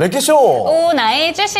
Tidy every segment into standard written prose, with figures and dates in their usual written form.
랭키쇼! 오, 나의 주식!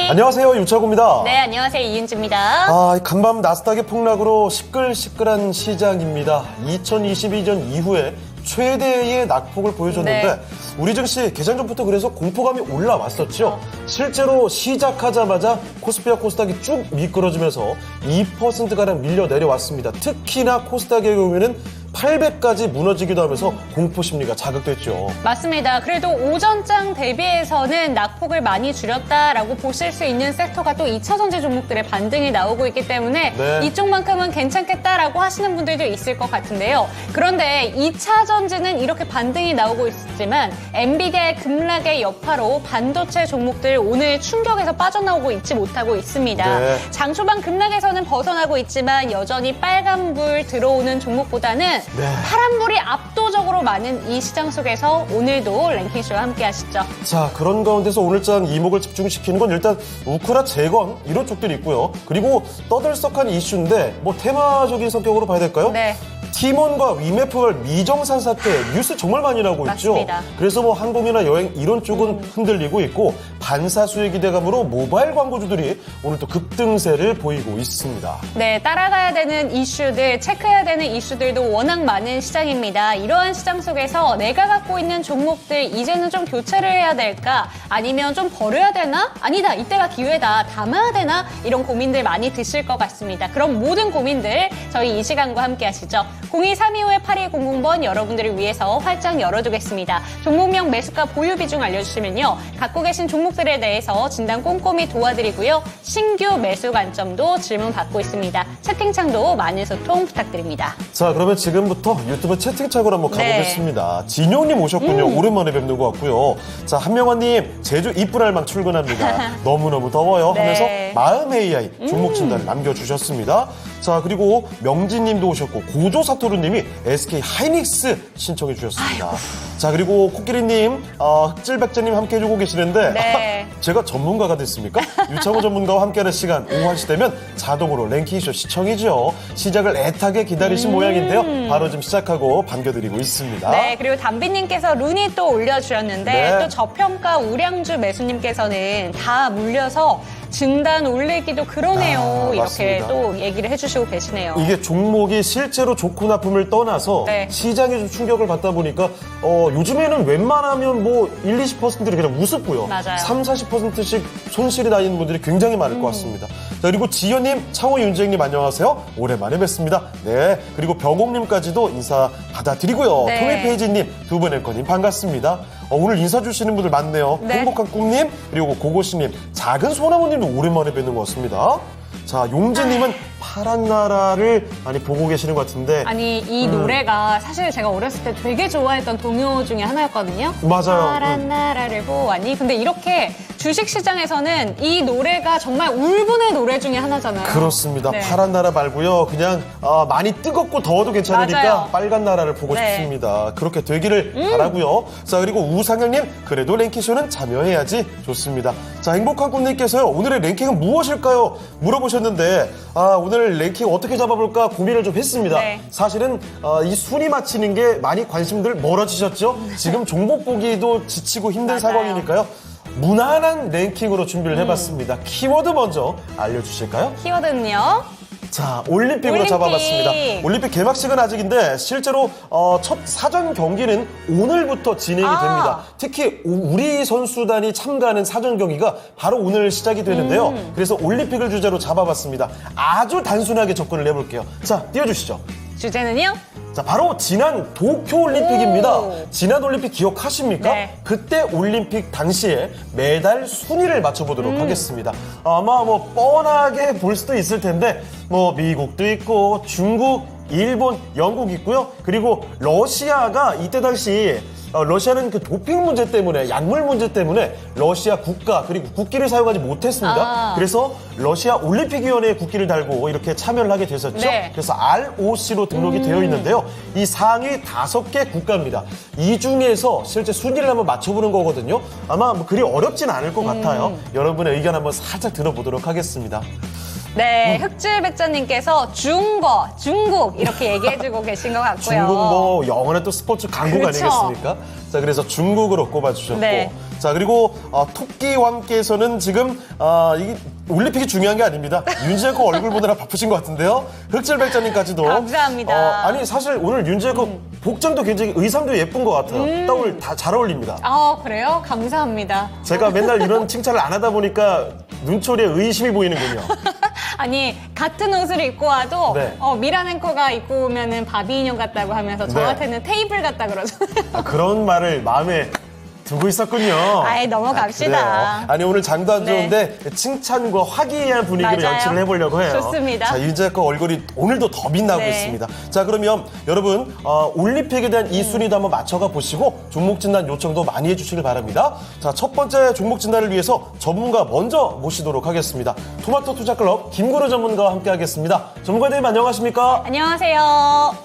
안녕하세요, 유철구입니다. 네, 안녕하세요, 이윤주입니다. 간밤 나스닥의 폭락으로 시끌시끌한 시장입니다. 2022년 이후에 최대의 낙폭을 보여줬는데 네. 우리 증시 개장 전부터 그래서 공포감이 올라왔었죠. 실제로 시작하자마자 코스피와 코스닥이 쭉 미끄러지면서 2%가량 밀려 내려왔습니다. 특히나 코스닥의 경우에는 800까지 무너지기도 하면서 공포 심리가 자극됐죠. 맞습니다. 그래도 오전장 대비해서는 낙폭을 많이 줄였다라고 보실 수 있는 섹터가 또 2차전지 종목들의 반등이 나오고 있기 때문에 네. 이쪽만큼은 괜찮겠다라고 하시는 분들도 있을 것 같은데요. 그런데 2차전지는 이렇게 반등이 나오고 있지만 엔비디아의 급락의 여파로 반도체 종목들 오늘 충격에서 빠져나오고 있지 못하고 있습니다. 네. 장 초반 급락에서는 벗어나고 있지만 여전히 빨간불 들어오는 종목보다는 파란불이 압도적으로 많은 이 시장 속에서 오늘도 랭킹쇼와 함께 하시죠. 자, 그런 가운데서 오늘장 이목을 집중시키는 건 일단 우크라 재건 이런 쪽들이 있고요. 그리고 떠들썩한 이슈인데 뭐 테마적인 성격으로 봐야 될까요? 네. 티몬과 위메프별 미정산 사태 뉴스 정말 많이 나오고 있죠. 맞습니다. 그래서 뭐 항공이나 여행 이런 쪽은 흔들리고 있고 반사수의 기대감으로 모바일 광고주들이 오늘 또 급등세를 보이고 있습니다. 네, 따라가야 되는 이슈들, 체크해야 되는 이슈들도 워낙 많은 시장입니다. 이러한 시장 속에서 내가 갖고 있는 종목들 이제는 좀 교체를 해야 될까? 아니면 좀 버려야 되나? 아니다, 이때가 기회다. 담아야 되나? 이런 고민들 많이 드실 것 같습니다. 그럼 모든 고민들 저희 이 시간과 함께 하시죠. 0232-8200번 여러분들을 위해서 활짝 열어두겠습니다. 종목명, 매수가, 보유 비중 알려주시면요. 갖고 계신 종목들에 대해서 진단 꼼꼼히 도와드리고요. 신규 매수 관점도 질문 받고 있습니다. 채팅창도 많은 소통 부탁드립니다. 자, 그러면 지금부터 유튜브 채팅창으로 한번 가보겠습니다. 진용님 오셨군요. 오랜만에 뵙는 것 같고요. 자, 한명환님, 제주 이쁜 알망 출근합니다. 너무너무 더워요 하면서 마음 AI 종목 진단을 남겨주셨습니다. 자, 그리고 명진님도 오셨고 고조사토루님이 SK 하이닉스 신청해 주셨습니다. 아이고. 자, 그리고 코끼리님, 흑질백제님 함께 해주고 계시는데 네. 제가 전문가가 됐습니까? 유창호 전문가와 함께하는 시간 오후 1시 되면 자동으로 랭킹쇼 시청이죠. 시작을 애타게 기다리신 모양인데요. 바로 지금 시작하고 반겨드리고 있습니다. 네, 그리고 담비님께서 룬이 또 올려주셨는데 네. 또 저평가 우량주 매수님께서는 다 물려서 진단 올리기도 그러네요. 이렇게 맞습니다. 또 얘기를 해주시고 계시네요. 이게 종목이 실제로 좋고 나쁨을 떠나서 네. 시장에 좀 충격을 받다 보니까 요즘에는 웬만하면 뭐 1, 20%를 그냥 우습고요. 맞아요. 3, 40%씩 손실이 나 있는 분들이 굉장히 많을 것 같습니다. 자, 그리고 지연님, 창호 윤재님 안녕하세요. 오랜만에 뵙습니다. 네. 그리고 병옥님까지도 인사 받아드리고요. 네. 토미페이지님, 두 분 앵커님 반갑습니다. 오늘 인사 주시는 분들 많네요. 네. 행복한 꿈님, 그리고 고고씨님, 작은 소나무님도 오랜만에 뵙는 것 같습니다. 자, 용재님은 파란 나라를 많이 보고 계시는 것 같은데. 아니, 이 노래가 사실 제가 어렸을 때 되게 좋아했던 동요 중에 하나였거든요. 맞아요. 파란 나라를 보았니? 근데 이렇게 주식시장에서는 이 노래가 정말 울분의 노래 중에 하나잖아요. 그렇습니다. 네. 파란 나라 말고요. 그냥 많이 뜨겁고 더워도 괜찮으니까 맞아요. 빨간 나라를 보고 네. 싶습니다. 그렇게 되기를 바라고요. 자, 그리고 우상영님, 그래도 랭킹쇼는 참여해야지. 좋습니다. 자, 행복한 꿈님께서요. 오늘의 랭킹은 무엇일까요? 물어보셨는데 오늘 랭킹 어떻게 잡아볼까 고민을 좀 했습니다. 네. 사실은 이 순위 맞히는 게 많이 관심들 멀어지셨죠? 지금 종목 보기도 지치고 힘든 맞아요. 상황이니까요. 무난한 랭킹으로 준비를 해봤습니다. 키워드 먼저 알려주실까요? 키워드는요? 자, 올림픽으로 올림픽. 잡아봤습니다. 올림픽 개막식은 아직인데 실제로 첫 사전 경기는 오늘부터 진행이 됩니다. 특히 우리 선수단이 참가하는 사전 경기가 바로 오늘 시작이 되는데요. 그래서 올림픽을 주제로 잡아봤습니다. 아주 단순하게 접근을 해볼게요. 자, 띄워주시죠. 주제는요? 자, 바로 지난 도쿄올림픽입니다. 오. 지난 올림픽 기억하십니까? 네. 그때 올림픽 당시에 메달 순위를 맞춰보도록 하겠습니다. 아마 뭐 뻔하게 볼 수도 있을 텐데 뭐 미국도 있고 중국, 일본, 영국 있고요. 그리고 러시아가 이때 당시 러시아는 그 도핑 문제 때문에 약물 문제 때문에 러시아 국가 그리고 국기를 사용하지 못했습니다. 그래서 러시아 올림픽위원회의 국기를 달고 이렇게 참여를 하게 됐었죠. 네. 그래서 ROC로 등록이 되어 있는데요. 이 상위 5개 국가입니다. 이 중에서 실제 순위를 한번 맞춰보는 거거든요. 아마 뭐 그리 어렵진 않을 것 같아요. 여러분의 의견 한번 살짝 들어보도록 하겠습니다. 네, 흑질백자님께서 중국 이렇게 얘기해주고 계신 것 같고요. 중국 뭐 영원한 또 스포츠 강국 그렇죠. 아니겠습니까? 자, 그래서 중국으로 꼽아주셨고 네. 자, 그리고 토끼왕께서는 지금 이게 올림픽이 중요한 게 아닙니다. 윤재혁 얼굴 보느라 바쁘신 것 같은데요. 흑질백자님까지도 감사합니다. 아니 사실 오늘 윤재혁 복장도 굉장히 의상도 예쁜 것 같아요. 딱 오늘 다 잘 어울립니다. 그래요? 감사합니다. 제가 맨날 이런 칭찬을 안 하다 보니까 눈초리에 의심이 보이는군요. 아니 같은 옷을 입고 와도 네. 미란 앵커가 입고 오면은 바비 인형 같다고 하면서 저한테는 테이블 같다 그러잖아요. 그런 말을 마음에 두고 있었군요. 아이, 넘어갑시다. 그래요. 아니 오늘 장도 안 네. 좋은데 칭찬과 화기애애한 분위기로 맞아요. 연출을 해보려고 해요. 좋습니다. 자, 윤재혁 얼굴이 오늘도 더 빛나고 네. 있습니다. 자, 그러면 여러분 올림픽에 대한 이 순위도 한번 맞춰가 보시고 종목 진단 요청도 많이 해주시길 바랍니다. 자, 첫 번째 종목 진단을 위해서 전문가 먼저 모시도록 하겠습니다. 토마토 투자클럽 김구루 전문가와 함께하겠습니다. 전문가님 안녕하십니까? 안녕하세요.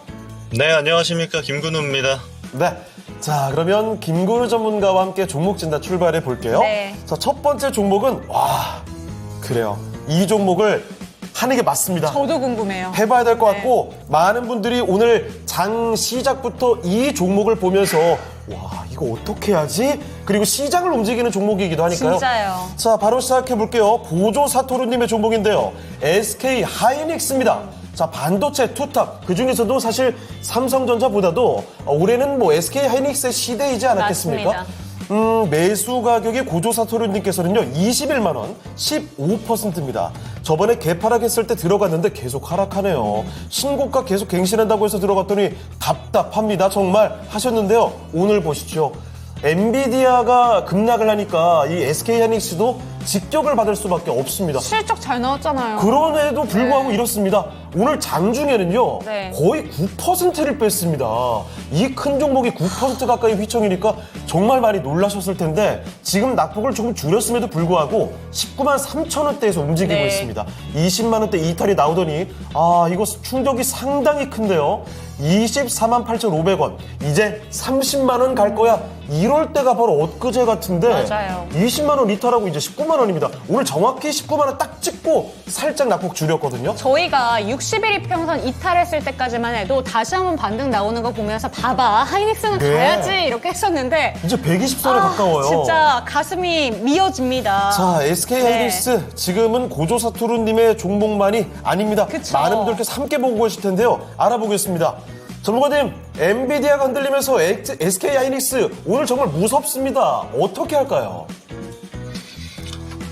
네, 안녕하십니까. 김근우입니다. 네. 자, 그러면 김구루 전문가와 함께 종목 진단 출발해 볼게요. 네. 자, 첫 번째 종목은 그래요. 이 종목을 하는 게 맞습니다. 저도 궁금해요. 해봐야 될 것 같고 많은 분들이 오늘 장 시작부터 이 종목을 보면서 이거 어떻게 하지? 그리고 시장을 움직이는 종목이기도 하니까요. 진짜요. 자, 바로 시작해 볼게요. 고조 사토루님의 종목인데요. SK 하이닉스입니다. 자, 반도체 투탑. 그 중에서도 사실 삼성전자보다도 올해는 SK 하이닉스의 시대이지 않았겠습니까? 맞습니다. 매수 가격이 고조 사토루님께서는요, 21만 원, 15%입니다. 저번에 개파락했을 때 들어갔는데 계속 하락하네요. 신고가 계속 갱신한다고 해서 들어갔더니 답답합니다. 정말 하셨는데요. 오늘 보시죠. 엔비디아가 급락을 하니까 이 SK 하이닉스도 직격을 받을 수밖에 없습니다. 실적 잘 나왔잖아요. 그럼에도 불구하고 이렇습니다. 오늘 장중에는요, 네. 거의 9%를 뺐습니다. 이 큰 종목이 9% 가까이 휘청이니까 정말 많이 놀라셨을 텐데 지금 낙폭을 조금 줄였음에도 불구하고 19만 3천 원대에서 움직이고 네. 있습니다. 20만 원대 이탈이 나오더니 이거 충격이 상당히 큰데요. 24만 8,500원. 이제 30만 원 갈 거야. 이럴 때가 바로 엊그제 같은데 맞아요. 20만 원 이탈하고 이제 19만 원입니다. 오늘 정확히 19만 원 딱 찍고 살짝 낙폭 줄였거든요. 저희가 60일 이평선 이탈했을 때까지만 해도 다시 한번 반등 나오는 거 보면서 봐봐 하이닉스는 네. 가야지 이렇게 했었는데 이제 120선에 가까워요. 진짜 가슴이 미어집니다. 자, SK 네. 하이닉스 지금은 고조 사토루님의 종목만이 아닙니다. 그쵸. 많은 분들께서 함께 보고 계실 텐데요. 알아보겠습니다. 전문가님, 엔비디아가 흔들리면서 SK 하이닉스 오늘 정말 무섭습니다. 어떻게 할까요?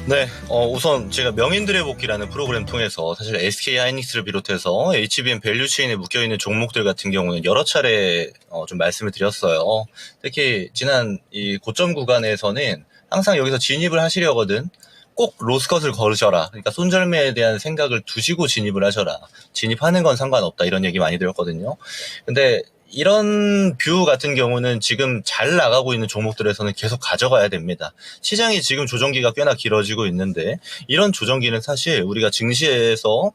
네, 우선 제가 명인들의 복귀라는 프로그램 통해서 사실 SK 하이닉스를 비롯해서 HBM 밸류체인에 묶여있는 종목들 같은 경우는 여러 차례 좀 말씀을 드렸어요. 특히 지난 이 고점 구간에서는 항상 여기서 진입을 하시려거든 꼭 로스컷을 걸으셔라. 그러니까 손절매에 대한 생각을 두시고 진입을 하셔라. 진입하는 건 상관없다. 이런 얘기 많이 들었거든요. 근데 이런 뷰 같은 경우는 지금 잘 나가고 있는 종목들에서는 계속 가져가야 됩니다. 시장이 지금 조정기가 꽤나 길어지고 있는데 이런 조정기는 사실 우리가 증시에서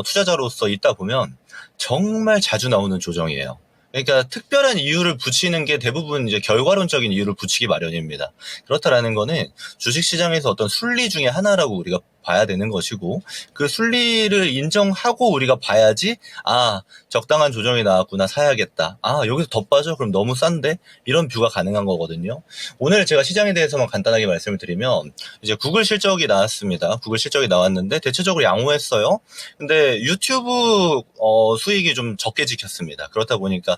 투자자로서 있다 보면 정말 자주 나오는 조정이에요. 그러니까 특별한 이유를 붙이는 게 대부분 이제 결과론적인 이유를 붙이기 마련입니다. 그렇다라는 거는 주식시장에서 어떤 순리 중에 하나라고 우리가 봐야 되는 것이고 그 순리를 인정하고 우리가 봐야지 적당한 조정이 나왔구나 사야겠다. 여기서 더 빠져? 그럼 너무 싼데? 이런 뷰가 가능한 거거든요. 오늘 제가 시장에 대해서만 간단하게 말씀을 드리면 이제 구글 실적이 나왔습니다. 구글 실적이 나왔는데 대체적으로 양호했어요. 근데 유튜브 수익이 좀 적게 지켰습니다. 그렇다 보니까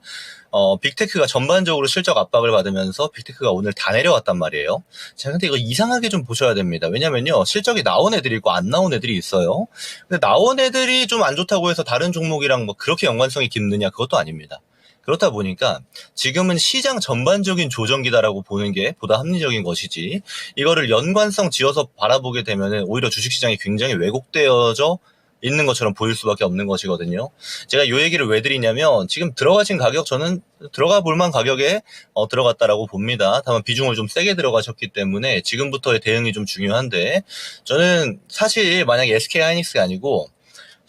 빅테크가 전반적으로 실적 압박을 받으면서 빅테크가 오늘 다 내려왔단 말이에요. 자, 근데 이거 이상하게 좀 보셔야 됩니다. 왜냐면요, 실적이 나온 애들이 있고 안 나온 애들이 있어요. 근데 나온 애들이 좀 안 좋다고 해서 다른 종목이랑 그렇게 연관성이 깊느냐? 그것도 아닙니다. 그렇다 보니까 지금은 시장 전반적인 조정기다라고 보는 게 보다 합리적인 것이지, 이거를 연관성 지어서 바라보게 되면은 오히려 주식시장이 굉장히 왜곡되어져 있는 것처럼 보일 수밖에 없는 것이거든요. 제가 이 얘기를 왜 드리냐면 지금 들어가신 가격 저는 들어가 볼만 가격에 들어갔다라고 봅니다. 다만 비중을 좀 세게 들어가셨기 때문에 지금부터의 대응이 좀 중요한데 저는 사실 만약에 SK 하이닉스가 아니고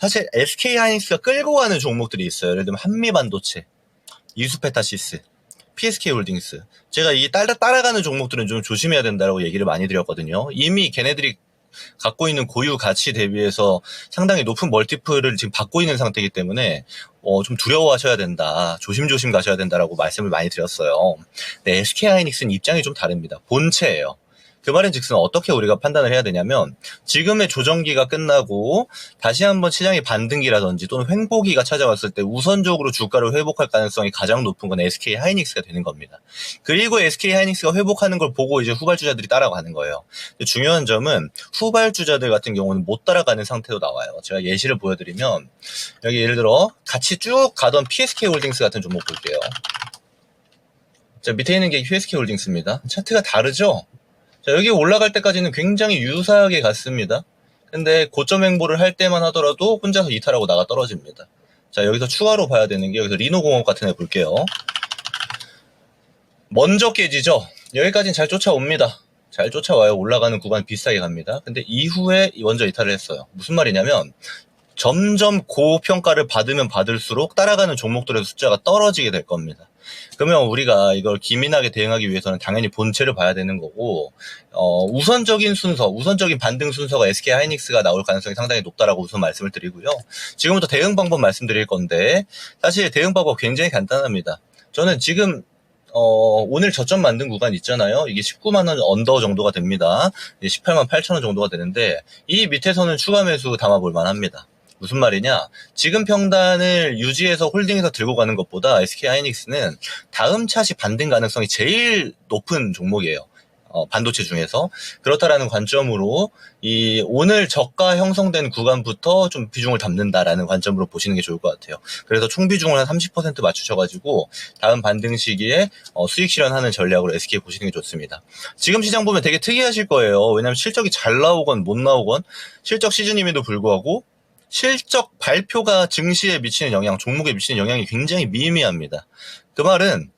사실 SK 하이닉스가 끌고 가는 종목들이 있어요. 예를 들면 한미반도체, 이수페타시스, PSK 홀딩스. 제가 이 따라가는 종목들은 좀 조심해야 된다라고 얘기를 많이 드렸거든요. 이미 걔네들이 갖고 있는 고유 가치 대비해서 상당히 높은 멀티플을 지금 받고 있는 상태이기 때문에 좀 두려워하셔야 된다. 조심조심 가셔야 된다라고 말씀을 많이 드렸어요. 네, SK하이닉스는 입장이 좀 다릅니다. 본체예요. 그 말인즉슨 어떻게 우리가 판단을 해야 되냐면 지금의 조정기가 끝나고 다시 한번 시장의 반등기라든지 또는 횡보기가 찾아왔을 때 우선적으로 주가를 회복할 가능성이 가장 높은 건 SK하이닉스가 되는 겁니다. 그리고 SK하이닉스가 회복하는 걸 보고 이제 후발주자들이 따라가는 거예요. 중요한 점은 후발주자들 같은 경우는 못 따라가는 상태로 나와요. 제가 예시를 보여드리면 여기 예를 들어 같이 쭉 가던 PSK홀딩스 같은 종목 볼게요. 자, 밑에 있는 게 PSK홀딩스입니다. 차트가 다르죠? 자, 여기 올라갈 때까지는 굉장히 유사하게 갔습니다. 근데 고점 횡보를 할 때만 하더라도 혼자서 이탈하고 나가 떨어집니다. 자, 여기서 추가로 봐야 되는 게 여기서 리노공업 같은 애 볼게요. 먼저 깨지죠? 여기까지는 잘 쫓아옵니다. 잘 쫓아와요. 올라가는 구간 비싸게 갑니다. 근데 이후에 먼저 이탈을 했어요. 무슨 말이냐면 점점 고평가를 받으면 받을수록 따라가는 종목들의 숫자가 떨어지게 될 겁니다. 그러면 우리가 이걸 기민하게 대응하기 위해서는 당연히 본체를 봐야 되는 거고, 우선적인 순서, 우선적인 반등 순서가 SK하이닉스가 나올 가능성이 상당히 높다라고 우선 말씀을 드리고요. 지금부터 대응 방법 말씀드릴 건데, 사실 대응 방법 굉장히 간단합니다. 저는 지금 오늘 저점 만든 구간 있잖아요. 이게 19만 원 언더 정도가 됩니다. 18만 8천 원 정도가 되는데, 이 밑에서는 추가 매수 담아볼 만합니다. 무슨 말이냐? 지금 평단을 유지해서 홀딩해서 들고 가는 것보다 SK하이닉스는 다음 차시 반등 가능성이 제일 높은 종목이에요. 반도체 중에서. 그렇다라는 관점으로 이 오늘 저가 형성된 구간부터 좀 비중을 담는다라는 관점으로 보시는 게 좋을 것 같아요. 그래서 총 비중을 한 30% 맞추셔가지고 다음 반등 시기에 수익 실현하는 전략으로 SK 보시는 게 좋습니다. 지금 시장 보면 되게 특이하실 거예요. 왜냐하면 실적이 잘 나오건 못 나오건 실적 시즌임에도 불구하고 실적 발표가 증시에 미치는 영향, 종목에 미치는 영향이 굉장히 미미합니다. 그 말은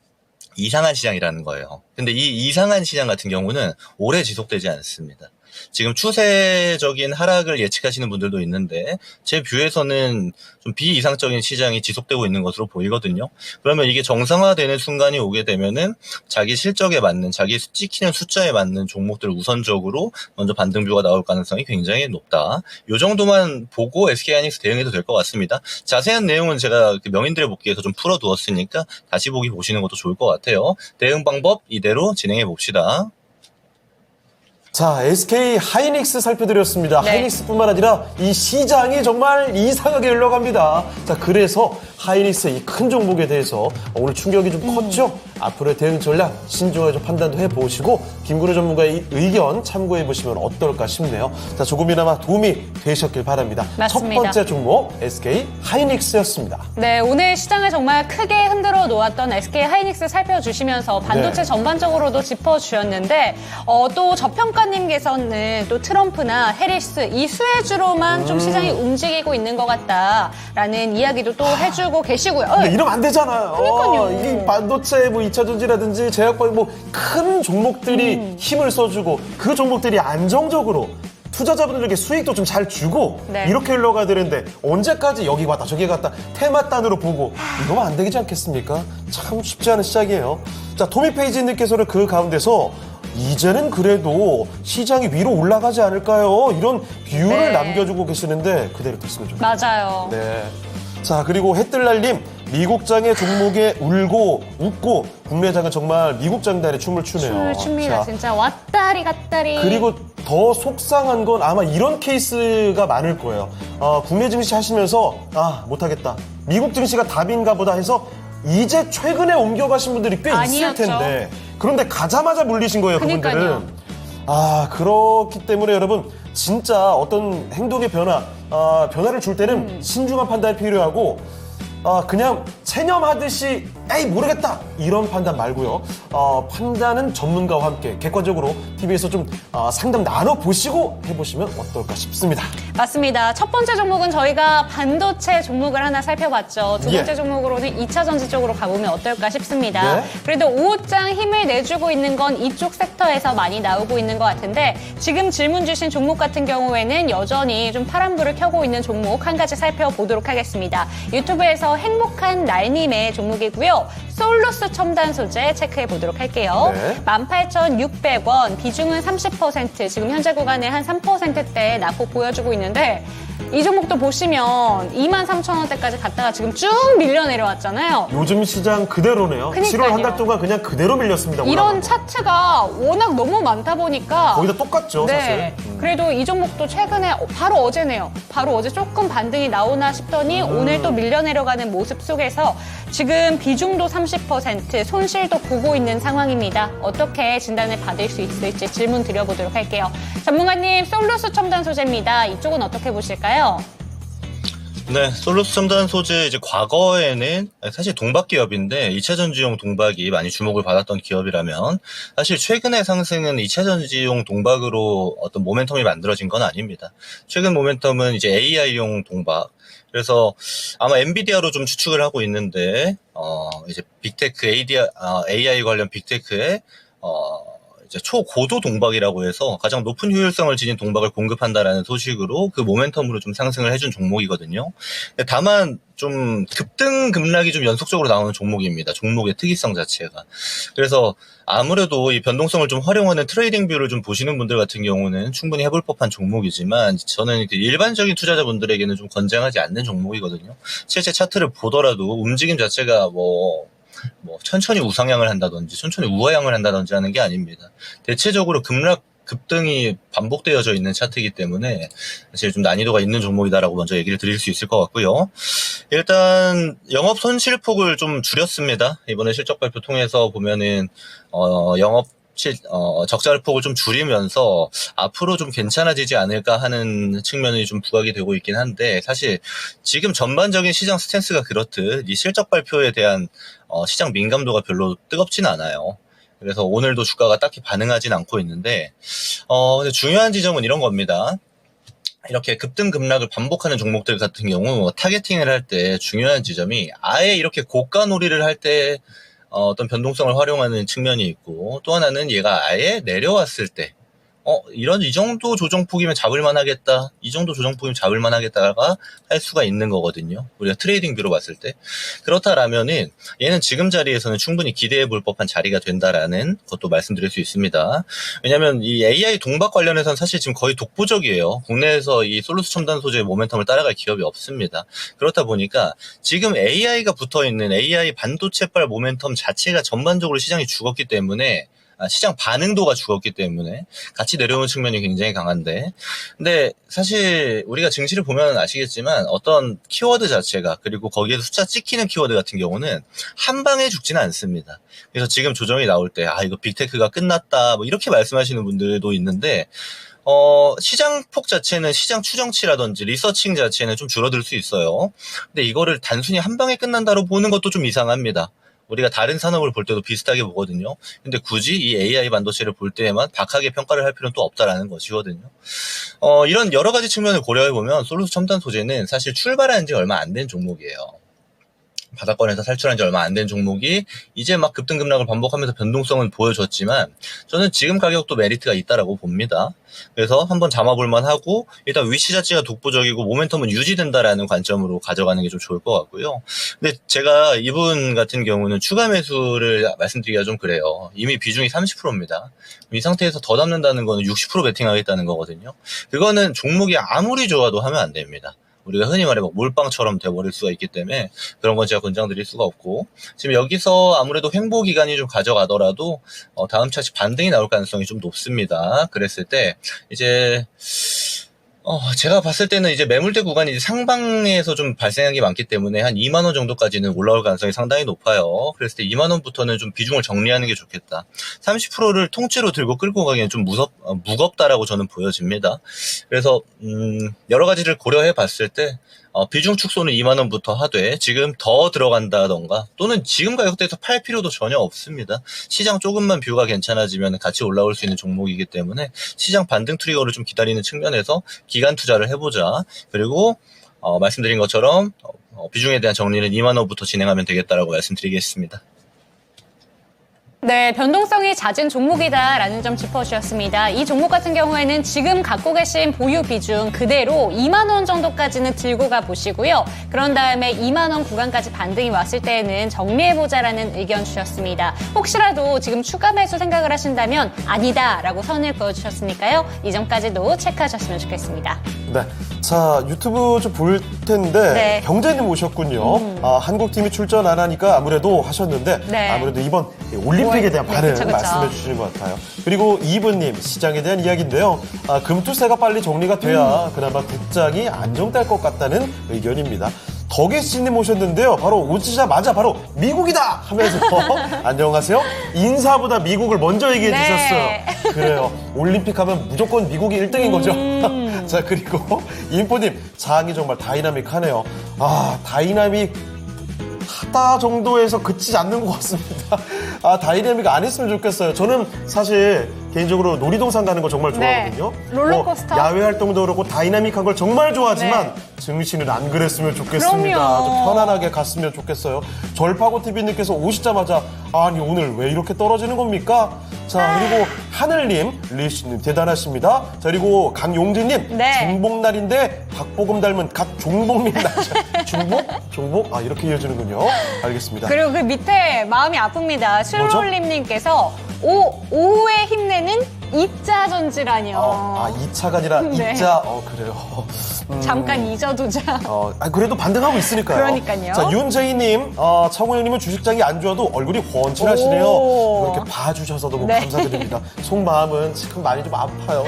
이상한 시장이라는 거예요. 근데 이 이상한 시장 같은 경우는 오래 지속되지 않습니다. 지금 추세적인 하락을 예측하시는 분들도 있는데 제 뷰에서는 좀 비이상적인 시장이 지속되고 있는 것으로 보이거든요. 그러면 이게 정상화되는 순간이 오게 되면은 자기 실적에 맞는, 자기 찍히는 숫자에 맞는 종목들을 우선적으로 먼저 반등뷰가 나올 가능성이 굉장히 높다. 이 정도만 보고 SK하이닉스 대응해도 될 것 같습니다. 자세한 내용은 제가 명인들의 복귀에서 좀 풀어두었으니까 다시 보기 보시는 것도 좋을 것 같아요. 대응 방법 이대로 진행해 봅시다. 자, SK하이닉스 살펴드렸습니다. 네. 하이닉스뿐만 아니라 이 시장이 정말 이상하게 흘러갑니다. 자, 그래서 하이닉스의 이 큰 종목에 대해서 오늘 충격이 좀 컸죠? 앞으로의 대응 전략 신중하게 좀 판단도 해보시고 김구루 전문가의 의견 참고해보시면 어떨까 싶네요. 자, 조금이나마 도움이 되셨길 바랍니다. 맞습니다. 첫 번째 종목 SK하이닉스였습니다. 네, 오늘 시장을 정말 크게 흔들어 놓았던 SK하이닉스 살펴주시면서 반도체 네. 전반적으로도 전반적으로도 짚어주셨는데 또 저평가님께서는 또 트럼프나 해리스 이 수혜주로만 좀 시장이 움직이고 있는 것 같다라는 이야기도 또 해주고 계시고요. 근데 이러면 안 되잖아요. 그러니까요. 이게 반도체 뭐 2차전지라든지 제약바이오 뭐 큰 종목들이 힘을 써주고 그 종목들이 안정적으로 투자자분들에게 수익도 좀 잘 주고 네. 이렇게 흘러가야 되는데 언제까지 여기 갔다 저기 갔다 테마단으로 보고 이러면 안 되지 않겠습니까? 참 쉽지 않은 시작이에요. 자, 토미페이지님께서는 그 가운데서 이제는 그래도 시장이 위로 올라가지 않을까요? 이런 뷰를 네. 남겨주고 계시는데 그대로 됐으면 좋겠습니다. 맞아요. 네. 자, 그리고 해뜰날님, 미국장의 종목에 울고 웃고 국내장은 정말 미국장단에 춤을 추네요. 춤을 춥니다. 자, 진짜 왔다리 갔다리. 그리고 더 속상한 건 아마 이런 케이스가 많을 거예요. 국내 증시 하시면서 못하겠다. 미국 증시가 답인가 보다 해서 이제 최근에 옮겨가신 분들이 꽤 아니었죠. 있을 텐데 그런데 가자마자 물리신 거예요. 그러니까요. 그분들은. 그렇기 때문에 여러분 진짜 어떤 행동의 변화를 줄 때는 신중한 판단이 필요하고 그냥 체념하듯이 에이 모르겠다 이런 판단 말고요. 판단은 전문가와 함께 객관적으로 TV에서 좀 상담 나눠보시고 해보시면 어떨까 싶습니다. 맞습니다. 첫 번째 종목은 저희가 반도체 종목을 하나 살펴봤죠. 두 번째 예. 종목으로는 2차전지 쪽으로 가보면 어떨까 싶습니다. 네. 그래도 오후장 힘을 내주고 있는 건 이쪽 섹터에서 많이 나오고 있는 것 같은데 지금 질문 주신 종목 같은 경우에는 여전히 좀 파란불을 켜고 있는 종목 한 가지 살펴보도록 하겠습니다. 유튜브에서 행복한 날님의 종목이고요. 있는데요. 솔루스 첨단 소재 체크해 보도록 할게요. 네. 18,600원, 비중은 30%, 지금 현재 구간에 한 3%대 낙폭 보여주고 있는데 이 종목도 보시면 23,000원대까지 갔다가 지금 쭉 밀려 내려왔잖아요. 요즘 시장 그대로네요. 그러니까요. 7월 한 달 동안 그냥 그대로 밀렸습니다. 이런 올라가고. 차트가 워낙 너무 많다 보니까 거의 다 똑같죠, 네. 사실. 그래도 이 종목도 최근에 바로 어제네요. 바로 어제 조금 반등이 나오나 싶더니 오늘 또 밀려 내려가는 모습 속에서 지금 비중도 30%, 손실도 보고 있는 상황입니다. 어떻게 진단을 받을 수 있을지 질문 드려보도록 할게요. 전문가님, 솔루스 첨단 소재입니다. 이쪽은 어떻게 보실까요? 네, 솔루스 첨단 소재 이제 과거에는 사실 동박 기업인데 2차 전지용 동박이 많이 주목을 받았던 기업이라면 사실 최근의 상승은 2차 전지용 동박으로 어떤 모멘텀이 만들어진 건 아닙니다. 최근 모멘텀은 이제 AI용 동박. 그래서 아마 엔비디아로 좀 추측을 하고 있는데 이제 빅테크 AI 관련 빅테크에 이제 초고도 동박이라고 해서 가장 높은 효율성을 지닌 동박을 공급한다라는 소식으로 그 모멘텀으로 좀 상승을 해준 종목이거든요. 다만 좀 급등 급락이 좀 연속적으로 나오는 종목입니다. 종목의 특이성 자체가. 그래서 아무래도 이 변동성을 좀 활용하는 트레이딩 뷰를 좀 보시는 분들 같은 경우는 충분히 해볼 법한 종목이지만 저는 그 일반적인 투자자분들에게는 좀 권장하지 않는 종목이거든요. 실제 차트를 보더라도 움직임 자체가 뭐 천천히 우상향을 한다든지 천천히 우하향을 한다든지 하는 게 아닙니다. 대체적으로 급등이 반복되어져 있는 차트이기 때문에 사실 좀 난이도가 있는 종목이다라고 먼저 얘기를 드릴 수 있을 것 같고요. 일단 영업 손실폭을 좀 줄였습니다. 이번에 실적 발표 통해서 보면은 적자를 폭을 좀 줄이면서 앞으로 좀 괜찮아지지 않을까 하는 측면이 좀 부각이 되고 있긴 한데 사실 지금 전반적인 시장 스탠스가 그렇듯 이 실적 발표에 대한 시장 민감도가 별로 뜨겁진 않아요. 그래서 오늘도 주가가 딱히 반응하진 않고 있는데 근데 중요한 지점은 이런 겁니다. 이렇게 급등 급락을 반복하는 종목들 같은 경우 타겟팅을 할 때 중요한 지점이 아예 이렇게 고가 놀이를 할 때 어떤 변동성을 활용하는 측면이 있고 또 하나는 얘가 아예 내려왔을 때 이 정도 조정폭이면 잡을만 하겠다. 이 정도 조정폭이면 잡을만 하겠다가 할 수가 있는 거거든요. 우리가 트레이딩 뷰로 봤을 때. 그렇다라면은 얘는 지금 자리에서는 충분히 기대해 볼 법한 자리가 된다라는 것도 말씀드릴 수 있습니다. 왜냐면 이 AI 동박 관련해서는 사실 지금 거의 독보적이에요. 국내에서 이 솔루스 첨단 소재의 모멘텀을 따라갈 기업이 없습니다. 그렇다 보니까 지금 AI가 붙어 있는 AI 반도체발 모멘텀 자체가 전반적으로 시장이 죽었기 때문에 시장 반응도가 죽었기 때문에 같이 내려오는 측면이 굉장히 강한데 근데 사실 우리가 증시를 보면 아시겠지만 어떤 키워드 자체가 그리고 거기에서 숫자 찍히는 키워드 같은 경우는 한 방에 죽지는 않습니다. 그래서 지금 조정이 나올 때 이거 빅테크가 끝났다 뭐 이렇게 말씀하시는 분들도 있는데 시장 폭 자체는 시장 추정치라든지 리서칭 자체는 좀 줄어들 수 있어요. 근데 이거를 단순히 한 방에 끝난다로 보는 것도 좀 이상합니다. 우리가 다른 산업을 볼 때도 비슷하게 보거든요. 근데 굳이 이 AI 반도체를 볼 때에만 박하게 평가를 할 필요는 또 없다라는 것이거든요. 이런 여러 가지 측면을 고려해보면 솔루스 첨단 소재는 사실 출발한 지 얼마 안 된 종목이에요. 바닥권에서 탈출한 지 얼마 안 된 종목이 이제 막 급등급락을 반복하면서 변동성은 보여줬지만 저는 지금 가격도 메리트가 있다라고 봅니다. 그래서 한번 잡아볼만 하고 일단 위치 자체가 독보적이고 모멘텀은 유지된다라는 관점으로 가져가는 게 좀 좋을 것 같고요. 근데 제가 이분 같은 경우는 추가 매수를 말씀드리기가 좀 그래요. 이미 비중이 30%입니다. 이 상태에서 더 잡는다는 거는 60% 베팅하겠다는 거거든요. 그거는 종목이 아무리 좋아도 하면 안 됩니다. 우리가 흔히 말해 몰빵처럼 돼버릴 수가 있기 때문에 그런 건 제가 권장드릴 수가 없고 지금 여기서 아무래도 횡보 기간이 좀 가져가더라도 다음 차시 반등이 나올 가능성이 좀 높습니다. 그랬을 때 이제 제가 봤을 때는 이제 매물대 구간이 이제 상방에서 좀 발생한 게 많기 때문에 한 2만 원 정도까지는 올라올 가능성이 상당히 높아요. 그랬을 때 2만 원부터는 좀 비중을 정리하는 게 좋겠다. 30%를 통째로 들고 끌고 가기엔 좀 무겁다라고 저는 보여집니다. 그래서 여러 가지를 고려해 봤을 때 비중 축소는 2만 원부터 하되 지금 더 들어간다던가 또는 지금 가격대에서 팔 필요도 전혀 없습니다. 시장 조금만 뷰가 괜찮아지면 같이 올라올 수 있는 종목이기 때문에 시장 반등 트리거를 좀 기다리는 측면에서 기간 투자를 해보자. 그리고 말씀드린 것처럼 비중에 대한 정리는 2만 원부터 진행하면 되겠다라고 말씀드리겠습니다. 네, 변동성이 잦은 종목이다라는 점 짚어주셨습니다. 이 종목 같은 경우에는 지금 갖고 계신 보유 비중 그대로 2만 원 정도까지는 들고 가 보시고요. 그런 다음에 2만 원 구간까지 반등이 왔을 때에는 정리해보자라는 의견 주셨습니다. 혹시라도 지금 추가 매수 생각을 하신다면 아니다라고 선을 그어주셨으니까요. 이 점까지도 체크하셨으면 좋겠습니다. 네. 자, 유튜브 좀 볼 텐데 네. 경제님 오셨군요. 한국팀이 출전 안 하니까 아무래도 하셨는데 네. 아무래도 이번 올림픽에 대한 네, 반응 그쵸. 말씀해 주시는 것 같아요. 그리고 이분님 시장에 대한 이야기인데요. 금투세가 빨리 정리가 돼야 그나마 국장이 안정될 것 같다는 의견입니다. 덕혜씨님 오셨는데요. 바로 오시자마자 바로 미국이다 하면서 안녕하세요. 인사보다 미국을 먼저 얘기해 네. 주셨어요. 그래요. 올림픽 하면 무조건 미국이 1등인 거죠. 자, 그리고 인포님 장이 정말 다이나믹하네요. 다이나믹 하다 정도에서 그치지 않는 것 같습니다. 다이내믹 안 했으면 좋겠어요. 저는 사실 개인적으로 놀이동산 가는 거 정말 좋아하거든요. 네. 롤러코스터. 야외 활동도 그렇고 다이나믹한 걸 정말 좋아하지만 증시는 안 그랬으면 좋겠습니다. 그럼요. 좀 편안하게 갔으면 좋겠어요. 절파고 TV님께서 오시자마자 아니 오늘 왜 이렇게 떨어지는 겁니까? 자, 그리고 하늘님, 리씨님 대단하십니다. 자, 그리고 강용진님 네. 중복날인데 박보검 닮은 갓 종복님 나죠. 중복? 종복? 이렇게 이어지는군요. 알겠습니다. 그리고 그 밑에 마음이 아픕니다. 슐롤림님께서 오후에 힘내는 이자전지라뇨. 2차가 아니라 네. 2자. 그래요. 잠깐 잊어두자. 그래도 반등하고 있으니까요. 그러니까요. 자, 윤재희님, 창호 형님은 주식장이 안 좋아도 얼굴이 훤칠하시네요. 오. 이렇게 봐주셔서 너무 네. 감사드립니다. 속마음은 지금 많이 좀 아파요.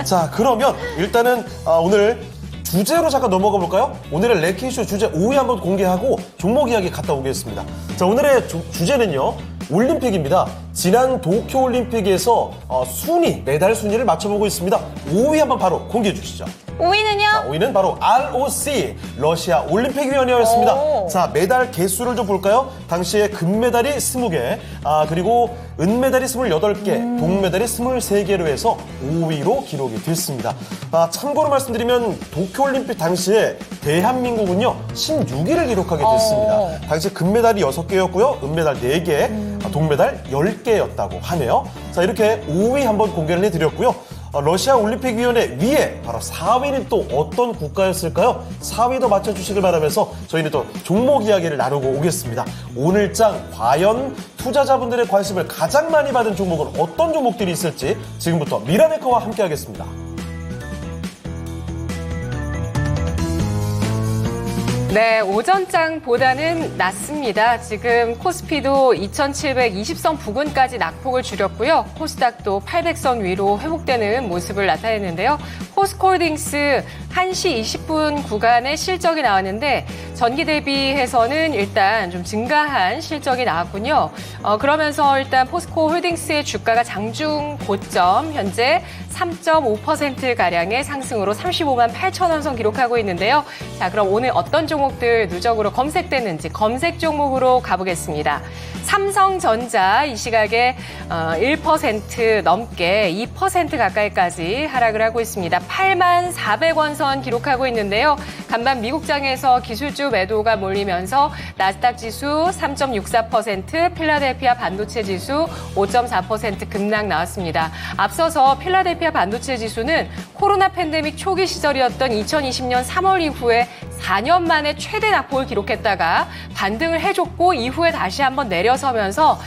자, 그러면 일단은 오늘 주제로 잠깐 넘어가 볼까요? 오늘의 래키쇼 주제 5위 한번 공개하고 종목 이야기 갔다 오겠습니다. 자, 오늘의 주제는요. 올림픽입니다. 지난 도쿄올림픽에서 메달 순위를 맞춰보고 있습니다. 5위 한번 바로 공개해 주시죠. 5위는요? 5위는 바로 ROC, 러시아 올림픽위원회였습니다. 오. 자, 메달 개수를 좀 볼까요? 당시에 금메달이 20개, 그리고 은메달이 28개, 동메달이 23개로 해서 5위로 기록이 됐습니다. 참고로 말씀드리면 도쿄올림픽 당시에 대한민국은요, 16위를 기록하게 됐습니다. 당시 금메달이 6개였고요, 은메달 4개, 동메달 10개였다고 하네요. 자, 이렇게 5위 한번 공개를 해드렸고요. 러시아 올림픽위원회 위에 바로 4위는 또 어떤 국가였을까요? 4위도 맞춰주시길 바라면서 저희는 또 종목 이야기를 나누고 오겠습니다. 오늘장 과연 투자자분들의 관심을 가장 많이 받은 종목은 어떤 종목들이 있을지 지금부터 미라네커와 함께 하겠습니다. 네, 오전장보다는 낮습니다. 지금 코스피도 2720선 부근까지 낙폭을 줄였고요. 코스닥도 800선 위로 회복되는 모습을 나타냈는데요. 포스코홀딩스 1시 20분 구간의 실적이 나왔는데 전기 대비해서는 일단 좀 증가한 실적이 나왔군요. 그러면서 일단 포스코홀딩스의 주가가 장중 고점 현재 3.5%가량의 상승으로 35만 8천 원 선 기록하고 있는데요. 자, 그럼 오늘 어떤 종목들 누적으로 검색됐는지 검색 종목으로 가보겠습니다. 삼성전자 이 시각에 1% 넘게 2% 가까이까지 하락을 하고 있습니다. 8만 400원 선 기록하고 있는데요. 간밤 미국장에서 기술주 매도가 몰리면서 나스닥 지수 3.64%, 필라델피아 반도체 지수 5.4% 급락 나왔습니다. 앞서서 필라델피아 반도체 지수는 코로나 팬데믹 초기 시절이었던 2020년 3월 이후에 4년 만에 최대 낙폭을 기록했다가 반등을 해줬고 이후에 다시 한번 내려서면서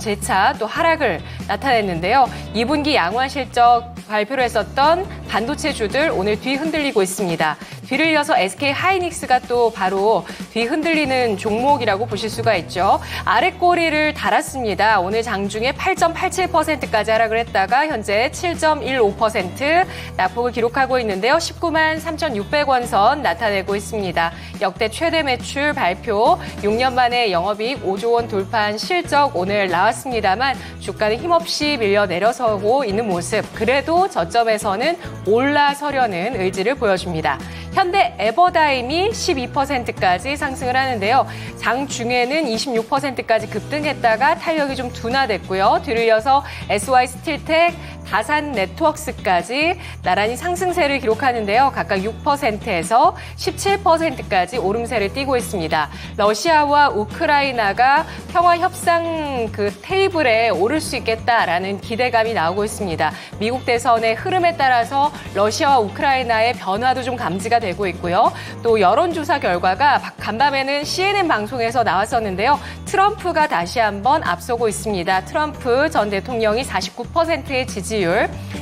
재차 또 하락을 나타냈는데요. 2분기 양호한 실적 발표를 했었던 반도체주들 오늘 뒤 흔들리고 있습니다. 뒤를 이어서 SK 하이닉스가 또 바로 뒤 흔들리는 종목이라고 보실 수가 있죠. 아래 꼬리를 달았습니다. 오늘 장중에 8.87%까지 하락을 했다가 현재 7.15% 낙폭을 기록하고 있는데요. 19만 3,600원 선 나타내고 있습니다. 역대 최대 매출 발표, 6년 만에 영업이익 5조 원 돌파한 실적 오늘 나왔습니다만 주가는 힘없이 밀려 내려서고 있는 모습. 그래도 저점에서는 올라서려는 의지를 보여줍니다. 현대 에버다임이 12%까지 상승을 하는데요. 장중에는 26%까지 급등했다가 탄력이 좀 둔화됐고요. 뒤를 이어서 SY 스틸텍, 다산 네트워크스까지 나란히 상승세를 기록하는데요. 각각 6%에서 17%까지 오름세를 띠고 있습니다. 러시아와 우크라이나가 평화 협상 그 테이블에 오를 수 있겠다라는 기대감이 나오고 있습니다. 미국 대선의 흐름에 따라서 러시아와 우크라이나의 변화도 좀 감지가 되고 있고요. 또 여론조사 결과가 간밤에는 CNN 방송에서 나왔었는데요. 트럼프가 다시 한번 앞서고 있습니다. 트럼프 전 대통령이 49%의 지지율,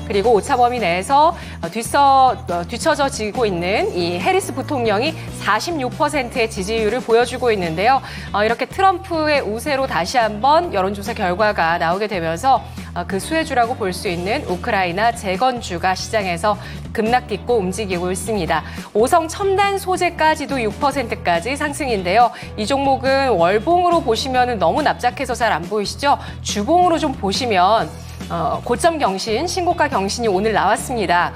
그리고 오차 범위 내에서 뒤처져지고 있는 이 해리스 부통령이 46%의 지지율을 보여주고 있는데요. 이렇게 트럼프의 우세로 다시 한번 여론조사 결과가 나오게 되면서 그 수혜주라고 볼 수 있는 우크라이나 재건주가 시장에서 급락딛고 움직이고 있습니다. 오성 첨단 소재까지도 6%까지 상승인데요. 이 종목은 월봉으로 보시면 너무 납작해서 잘 안 보이시죠? 주봉으로 좀 보시면 고점 경신, 신고가 경신이 오늘 나왔습니다.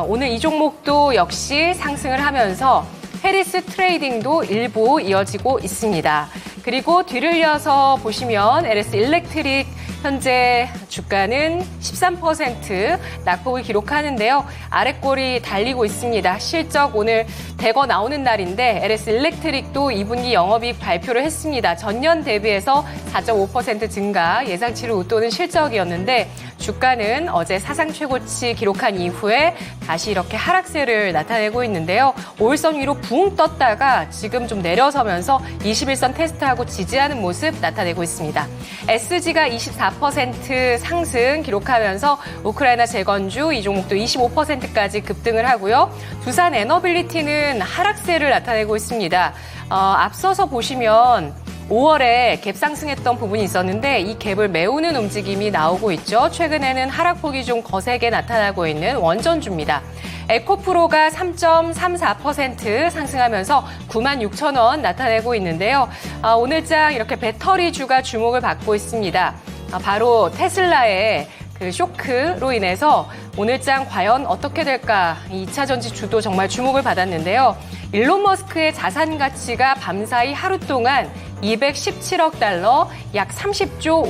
오늘 이 종목도 역시 상승을 하면서 해리스 트레이딩도 일부 이어지고 있습니다. 그리고 뒤를 이어서 보시면 LS 일렉트릭 현재 주가는 13% 낙폭을 기록하는데요. 아랫골이 달리고 있습니다. 실적 오늘 대거 나오는 날인데 LS 일렉트릭도 2분기 영업이익 발표를 했습니다. 전년 대비해서 4.5% 증가, 예상치를 웃도는 실적이었는데 주가는 어제 사상 최고치 기록한 이후에 다시 이렇게 하락세를 나타내고 있는데요. 5일선 위로 붕 떴다가 지금 좀 내려서면서 21선 테스트하고 지지하는 모습 나타내고 있습니다. SG가 24% 상승 기록하면서 우크라이나 재건주 이 종목도 25%까지 급등을 하고요. 두산 에너빌리티는 하락세를 나타내고 있습니다. 앞서서 보시면 5월에 갭 상승했던 부분이 있었는데 이 갭을 메우는 움직임이 나오고 있죠. 최근에는 하락폭이 좀 거세게 나타나고 있는 원전주입니다. 에코프로가 3.34% 상승하면서 96,000원 나타내고 있는데요. 오늘장 이렇게 배터리주가 주목을 받고 있습니다. 바로 테슬라의 그 쇼크로 인해서 오늘장 과연 어떻게 될까? 이 2차 전지 주도 정말 주목을 받았는데요. 일론 머스크의 자산 가치가 밤사이 하루 동안 217억 달러, 약 30조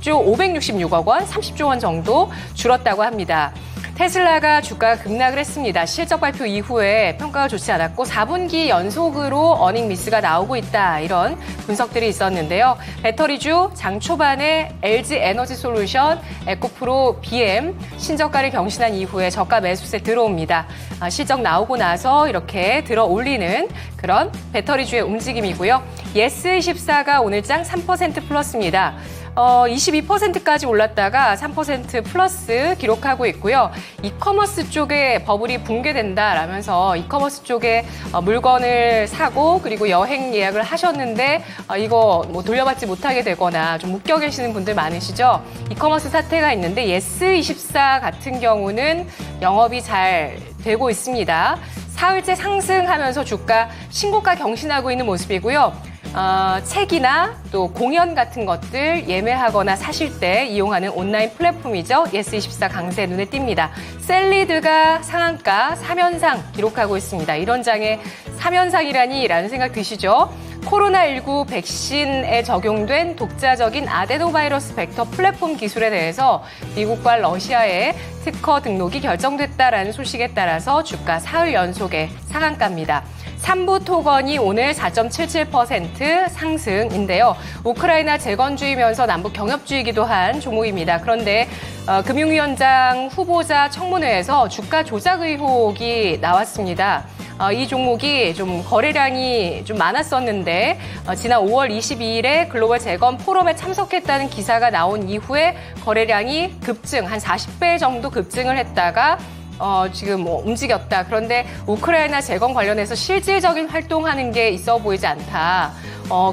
566억 원, 30조 원 정도 줄었다고 합니다. 테슬라가 주가가 급락을 했습니다. 실적 발표 이후에 평가가 좋지 않았고 4분기 연속으로 어닝 미스가 나오고 있다. 이런 분석들이 있었는데요. 배터리주 장 초반에 LG 에너지 솔루션, 에코프로, BM 신저가를 경신한 이후에 저가 매수세 들어옵니다. 실적 나오고 나서 이렇게 들어 올리는 그런 배터리주의 움직임이고요. 예스24가 오늘장 3% 플러스입니다. 22%까지 올랐다가 3% 플러스 기록하고 있고요. 이커머스 쪽에 버블이 붕괴된다라면서 이커머스 쪽에 물건을 사고 그리고 여행 예약을 하셨는데 이거 뭐 돌려받지 못하게 되거나 좀 묶여 계시는 분들 많으시죠? 이커머스 사태가 있는데 예스24 같은 경우는 영업이 잘 되고 있습니다. 사흘째 상승하면서 주가 신고가 경신하고 있는 모습이고요. 책이나 또 공연 같은 것들 예매하거나 사실 때 이용하는 온라인 플랫폼이죠. 예스24 강세 눈에 띕니다. 셀리드가 상한가 3연상 기록하고 있습니다. 이런 장에 3연상이라니 라는 생각 드시죠? 코로나19 백신에 적용된 독자적인 아데노바이러스 벡터 플랫폼 기술에 대해서 미국과 러시아의 특허 등록이 결정됐다라는 소식에 따라서 주가 사흘 연속의 상한가입니다. 삼부토건이 오늘 4.77% 상승인데요. 우크라이나 재건주이면서 남북 경협주이기도 한 종목입니다. 그런데 금융위원장 후보자 청문회에서 주가 조작 의혹이 나왔습니다. 이 종목이 좀 거래량이 좀 많았었는데 지난 5월 22일에 글로벌 재건 포럼에 참석했다는 기사가 나온 이후에 거래량이 급증, 한 40배 정도 급증을 했다가 지금 뭐 움직였다. 그런데 우크라이나 재건 관련해서 실질적인 활동하는 게 있어 보이지 않다.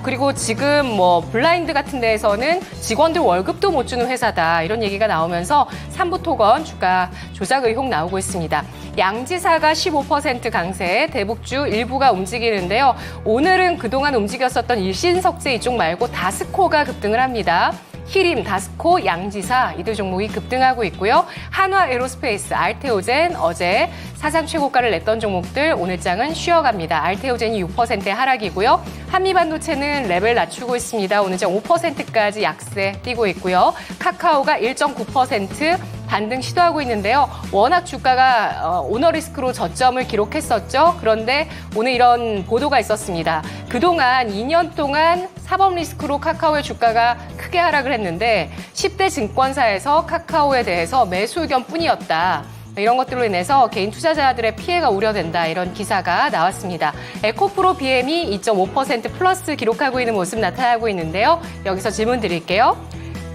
그리고 지금 뭐 블라인드 같은 데에서는 직원들 월급도 못 주는 회사다. 이런 얘기가 나오면서 삼부토건 주가 조작 의혹 나오고 있습니다. 양지사가 15% 강세, 대북주 일부가 움직이는데요. 오늘은 그동안 움직였었던 일신석재 이쪽 말고 다스코가 급등을 합니다. 히림, 다스코, 양지사 이들 종목이 급등하고 있고요. 한화 에로스페이스, 알테오젠 어제 사상 최고가를 냈던 종목들 오늘 장은 쉬어갑니다. 알테오젠이 6% 하락이고요. 한미반도체는 레벨 낮추고 있습니다. 오늘 장 5%까지 약세 띄고 있고요. 카카오가 1.9% 반등 시도하고 있는데요. 워낙 주가가 오너리스크로 저점을 기록했었죠. 그런데 오늘 이런 보도가 있었습니다. 그동안 2년 동안 사법 리스크로 카카오의 주가가 크게 하락을 했는데 10대 증권사에서 카카오에 대해서 매수 의견뿐이었다. 이런 것들로 인해서 개인 투자자들의 피해가 우려된다. 이런 기사가 나왔습니다. 에코프로 BM이 2.5% 플러스 기록하고 있는 모습 나타나고 있는데요. 여기서 질문 드릴게요.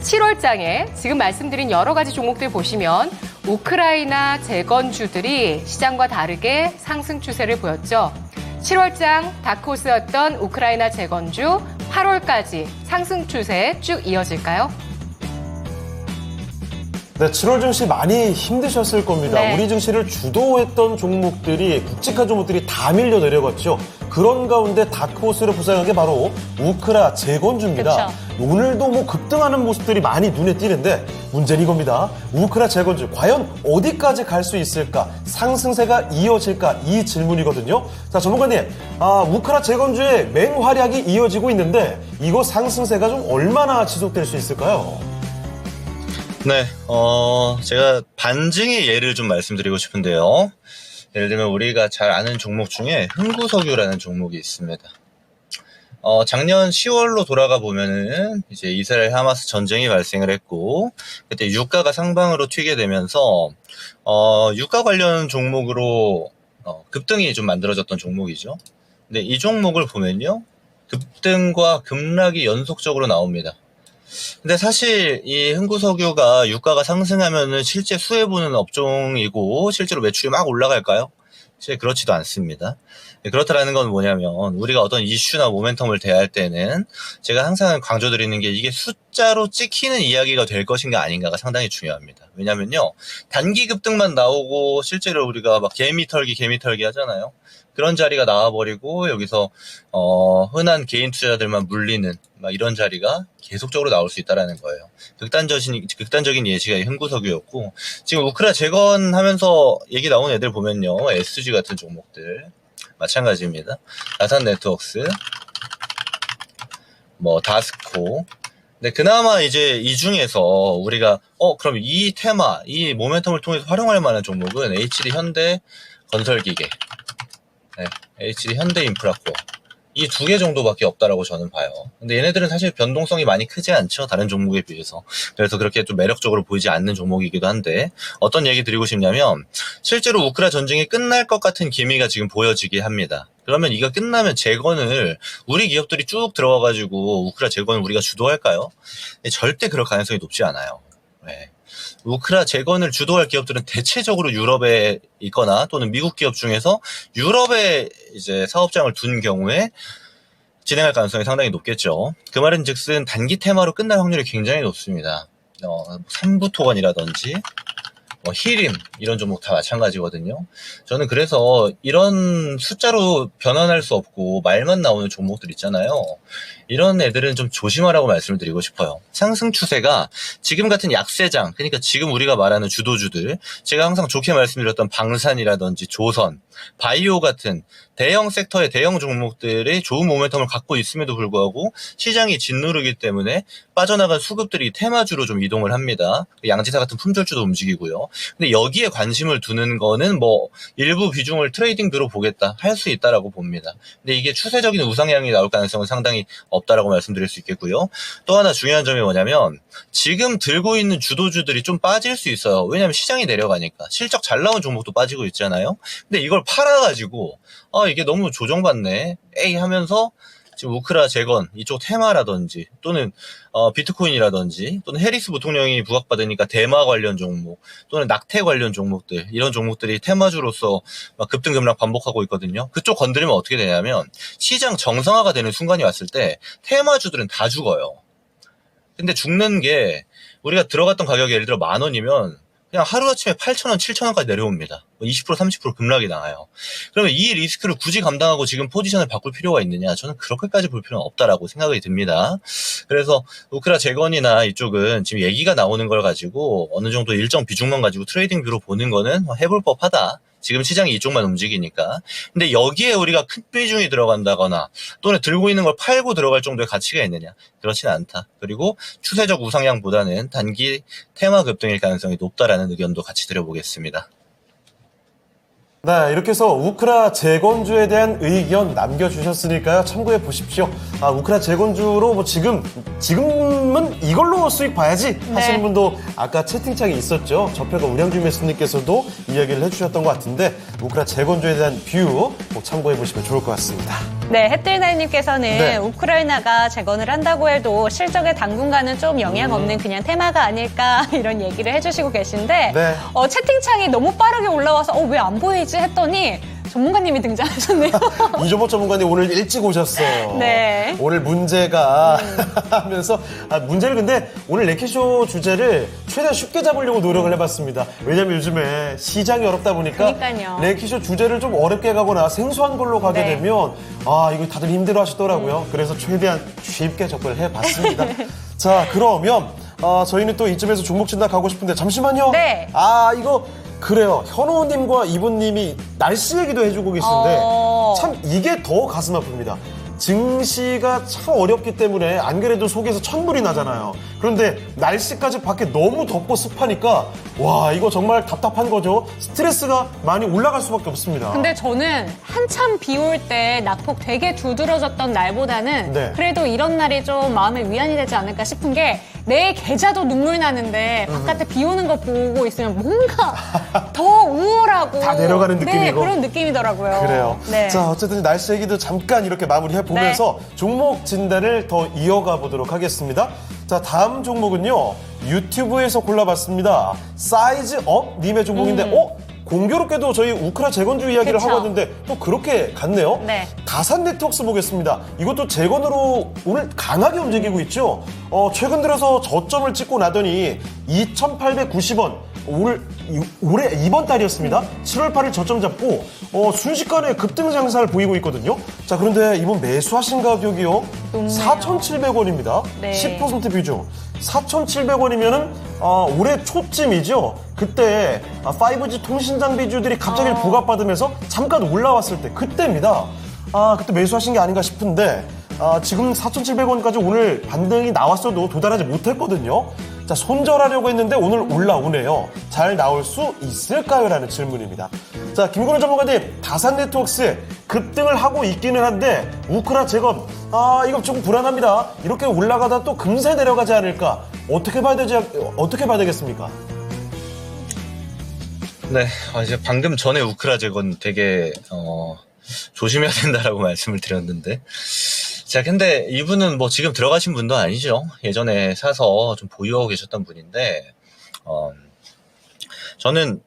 7월장에 지금 말씀드린 여러 가지 종목들 보시면 우크라이나 재건주들이 시장과 다르게 상승 추세를 보였죠. 7월장 다크호스였던 우크라이나 재건주 8월까지 상승 추세 쭉 이어질까요? 네, 7월 증시 많이 힘드셨을 겁니다. 네. 우리 증시를 주도했던 종목들이, 굵직한 종목들이 다 밀려 내려갔죠. 그런 가운데 다크호스를 부상한 게 바로 우크라 재건주입니다. 그쵸. 오늘도 뭐 급등하는 모습들이 많이 눈에 띄는데 문제는 이겁니다. 우크라 재건주 과연 어디까지 갈 수 있을까? 상승세가 이어질까? 이 질문이거든요. 자, 전문가님, 우크라 재건주의 맹활약이 이어지고 있는데 이거 상승세가 좀 얼마나 지속될 수 있을까요? 네, 제가 반증의 예를 좀 말씀드리고 싶은데요. 예를 들면 우리가 잘 아는 종목 중에 흥구석유라는 종목이 있습니다. 작년 10월로 돌아가 보면은 이제 이스라엘 하마스 전쟁이 발생을 했고, 그때 유가가 상방으로 튀게 되면서, 유가 관련 종목으로, 급등이 좀 만들어졌던 종목이죠. 근데 이 종목을 보면요. 급등과 급락이 연속적으로 나옵니다. 근데 사실 이 흥구석유가 유가가 상승하면은 실제 수혜보는 업종이고 실제로 매출이 막 올라갈까요? 실제 그렇지도 않습니다. 그렇다라는 건 뭐냐면 우리가 어떤 이슈나 모멘텀을 대할 때는 제가 항상 강조드리는 게 이게 숫자로 찍히는 이야기가 될 것인가 아닌가가 상당히 중요합니다. 왜냐면요. 단기 급등만 나오고 실제로 우리가 막 개미 털기 하잖아요. 그런 자리가 나와버리고 여기서 흔한 개인 투자자들만 물리는 막 이런 자리가 계속적으로 나올 수 있다라는 거예요. 극단적인 예시가 흥구석유였고 지금 우크라 재건하면서 얘기 나온 애들 보면요. SG 같은 종목들 마찬가지입니다. 아산네트웍스, 뭐 다스코. 근데 그나마 이제 이 중에서 우리가 그럼 이 테마, 이 모멘텀을 통해서 활용할 만한 종목은 HD 현대 건설기계, 네, HD 현대인프라코어 이 두 개 정도밖에 없다라고 저는 봐요. 근데 얘네들은 사실 변동성이 많이 크지 않죠. 다른 종목에 비해서. 그래서 그렇게 좀 매력적으로 보이지 않는 종목이기도 한데 어떤 얘기 드리고 싶냐면 실제로 우크라 전쟁이 끝날 것 같은 기미가 지금 보여지게 합니다. 그러면 이거 끝나면 재건을 우리 기업들이 쭉 들어와가지고 우크라 재건을 우리가 주도할까요? 절대 그럴 가능성이 높지 않아요. 네. 우크라 재건을 주도할 기업들은 대체적으로 유럽에 있거나 또는 미국 기업 중에서 유럽에 이제 사업장을 둔 경우에 진행할 가능성이 상당히 높겠죠. 그 말은 즉슨 단기 테마로 끝날 확률이 굉장히 높습니다. 삼부토건이라든지 히림 이런 종목 다 마찬가지거든요. 저는 그래서 이런 숫자로 변환할 수 없고 말만 나오는 종목들 있잖아요. 이런 애들은 좀 조심하라고 말씀을 드리고 싶어요. 상승 추세가 지금 같은 약세장, 그러니까 지금 우리가 말하는 주도주들, 제가 항상 좋게 말씀드렸던 방산이라든지 조선, 바이오 같은 대형 섹터의 대형 종목들이 좋은 모멘텀을 갖고 있음에도 불구하고 시장이 짓누르기 때문에 빠져나간 수급들이 테마주로 좀 이동을 합니다. 양지사 같은 품절주도 움직이고요. 근데 여기에 관심을 두는 거는 뭐 일부 비중을 트레이딩 뷰로 보겠다 할 수 있다라고 봅니다. 근데 이게 추세적인 우상향이 나올 가능성은 상당히 없다라고 말씀드릴 수 있겠고요. 또 하나 중요한 점이 뭐냐면 지금 들고 있는 주도주들이 좀 빠질 수 있어요. 왜냐하면 시장이 내려가니까 실적 잘 나온 종목도 빠지고 있잖아요. 근데 이걸 팔아가지고 이게 너무 조정받네 에이 하면서 지금 우크라 재건 이쪽 테마라든지 또는 비트코인이라든지 또는 해리스 부통령이 부각받으니까 대마 관련 종목 또는 낙태 관련 종목들 이런 종목들이 테마주로서 막 급등급락 반복하고 있거든요. 그쪽 건드리면 어떻게 되냐면 시장 정상화가 되는 순간이 왔을 때 테마주들은 다 죽어요. 근데 죽는 게 우리가 들어갔던 가격이 예를 들어 10,000원이면 그냥 하루아침에 8,000원, 7,000원까지 내려옵니다. 20%, 30% 급락이 나와요. 그러면 이 리스크를 굳이 감당하고 지금 포지션을 바꿀 필요가 있느냐? 저는 그렇게까지 볼 필요는 없다라고 생각이 듭니다. 그래서 우크라 재건이나 이쪽은 지금 얘기가 나오는 걸 가지고 어느 정도 일정 비중만 가지고 트레이딩 뷰로 보는 거는 해볼 법하다. 지금 시장이 이쪽만 움직이니까. 근데 여기에 우리가 큰 비중이 들어간다거나 또는 들고 있는 걸 팔고 들어갈 정도의 가치가 있느냐? 그렇지는 않다. 그리고 추세적 우상향보다는 단기 테마 급등일 가능성이 높다라는 의견도 같이 드려보겠습니다. 네, 이렇게 해서 우크라 재건주에 대한 의견 남겨주셨으니까요. 참고해 보십시오. 우크라 재건주로 뭐 지금은 이걸로 수익 봐야지 하시는 네. 분도 아까 채팅창에 있었죠. 저평가 우량주 매수님께서도 이야기를 해주셨던 것 같은데 우크라 재건주에 대한 뷰 꼭 참고해 보시면 좋을 것 같습니다. 네, 햇들날님께서는 네. 우크라이나가 재건을 한다고 해도 실적에 당분간은 좀 영향 없는 그냥 테마가 아닐까 이런 얘기를 해주시고 계신데 네. 채팅창이 너무 빠르게 올라와서 왜 안 보이지 했더니 전문가님이 등장하셨네요. 이조모 전문가님 오늘 일찍 오셨어요. 네. 오늘 문제가 하면서 문제를 근데 오늘 레키쇼 주제를 최대한 쉽게 잡으려고 노력을 해봤습니다. 왜냐면 요즘에 시장이 어렵다 보니까 그러니까요. 레키쇼 주제를 좀 어렵게 가거나 생소한 걸로 가게 네. 되면 이거 다들 힘들어 하시더라고요. 그래서 최대한 쉽게 접근을 해봤습니다. 자, 그러면 저희는 또 이쯤에서 종목 진단 가고 싶은데 잠시만요. 네. 이거 그래요. 현호님과 이분님이 날씨 얘기도 해주고 계신데 참 이게 더 가슴 아픕니다. 증시가 참 어렵기 때문에 안 그래도 속에서 천불이 나잖아요. 그런데 날씨까지 밖에 너무 덥고 습하니까 와 이거 정말 답답한 거죠. 스트레스가 많이 올라갈 수밖에 없습니다. 근데 저는 한참 비 올 때 낙폭 되게 두드러졌던 날보다는 네. 그래도 이런 날이 좀 마음의 위안이 되지 않을까 싶은 게 내 계좌도 눈물 나는데 바깥에 비 오는 거 보고 있으면 뭔가 더 우울하고 다 내려가는 네, 느낌이고. 그런 느낌이더라고요. 그래요. 네. 자, 어쨌든 날씨 얘기도 잠깐 이렇게 마무리해 보면서 종목 진단을 더 이어가 보도록 하겠습니다. 자, 다음 종목은요. 유튜브에서 골라봤습니다. 사이즈업 님의 종목인데, 공교롭게도 저희 우크라 재건주 이야기를 그쵸. 하고 왔는데 또 그렇게 갔네요. 네. 다산 네트워크스 보겠습니다. 이것도 재건으로 오늘 강하게 움직이고 있죠. 최근 들어서 저점을 찍고 나더니 2,890원. 올해 이번 달이었습니다. 7월 8일 저점 잡고 순식간에 급등 장사를 보이고 있거든요. 자, 그런데 이번 매수하신 가격이요. 높네요. 4,700원입니다. 네. 10% 비중. 4,700원이면은 올해 초쯤이죠. 그때 5G 통신 장비주들이 갑자기 부각받으면서 잠깐 올라왔을 때 그때입니다. 그때 매수하신 게 아닌가 싶은데 지금 4,700원까지 오늘 반등이 나왔어도 도달하지 못했거든요. 자, 손절하려고 했는데 오늘 올라오네요. 잘 나올 수 있을까요? 라는 질문입니다. 자, 김건우 전문가님, 다산 네트워크스 급등을 하고 있기는 한데 우크라 재건, 이거 조금 불안합니다. 이렇게 올라가다 또 금세 내려가지 않을까? 어떻게 봐야 되겠습니까? 네, 이제 방금 전에 우크라 재건 되게 조심해야 된다라고 말씀을 드렸는데, 자, 근데 이분은 뭐 지금 들어가신 분도 아니죠. 예전에 사서 좀 보유하고 계셨던 분인데, 저는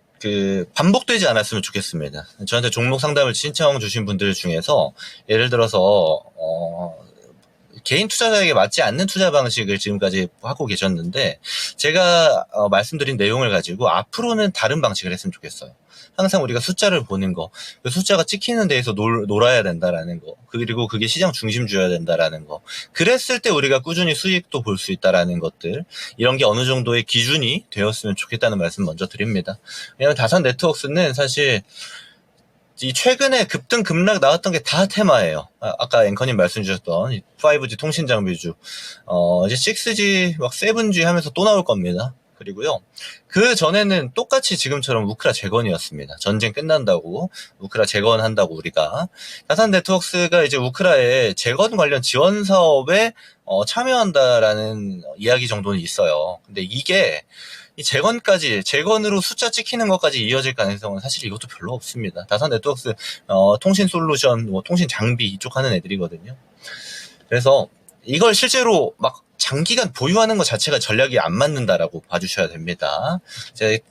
반복되지 않았으면 좋겠습니다. 저한테 종목 상담을 신청 주신 분들 중에서 예를 들어서 개인 투자자에게 맞지 않는 투자 방식을 지금까지 하고 계셨는데, 제가 말씀드린 내용을 가지고 앞으로는 다른 방식을 했으면 좋겠어요. 항상 우리가 숫자를 보는 거, 그 숫자가 찍히는 데에서 놀아야 된다라는 거, 그리고 그게 시장 중심주여야 된다라는 거, 그랬을 때 우리가 꾸준히 수익도 볼 수 있다라는 것들, 이런 게 어느 정도의 기준이 되었으면 좋겠다는 말씀 먼저 드립니다. 왜냐하면 다산 네트워크스는 사실 이 최근에 급등 급락 나왔던 게 다 테마예요. 아까 앵커님 말씀 주셨던 5G 통신 장비주, 이제 6G, 7G 하면서 또 나올 겁니다. 그리고요, 그 전에는 똑같이 지금처럼 우크라 재건이었습니다. 전쟁 끝난다고 우크라 재건한다고 우리가 다산 네트워크스가 이제 우크라의 재건 관련 지원 사업에 참여한다라는 이야기 정도는 있어요. 근데 이게 이 재건으로 숫자 찍히는 것까지 이어질 가능성은 사실 이것도 별로 없습니다. 다산 네트워크스 통신 솔루션, 통신 장비 이쪽 하는 애들이거든요. 그래서 이걸 실제로 장기간 보유하는 것 자체가 전략이 안 맞는다라고 봐주셔야 됩니다. 제가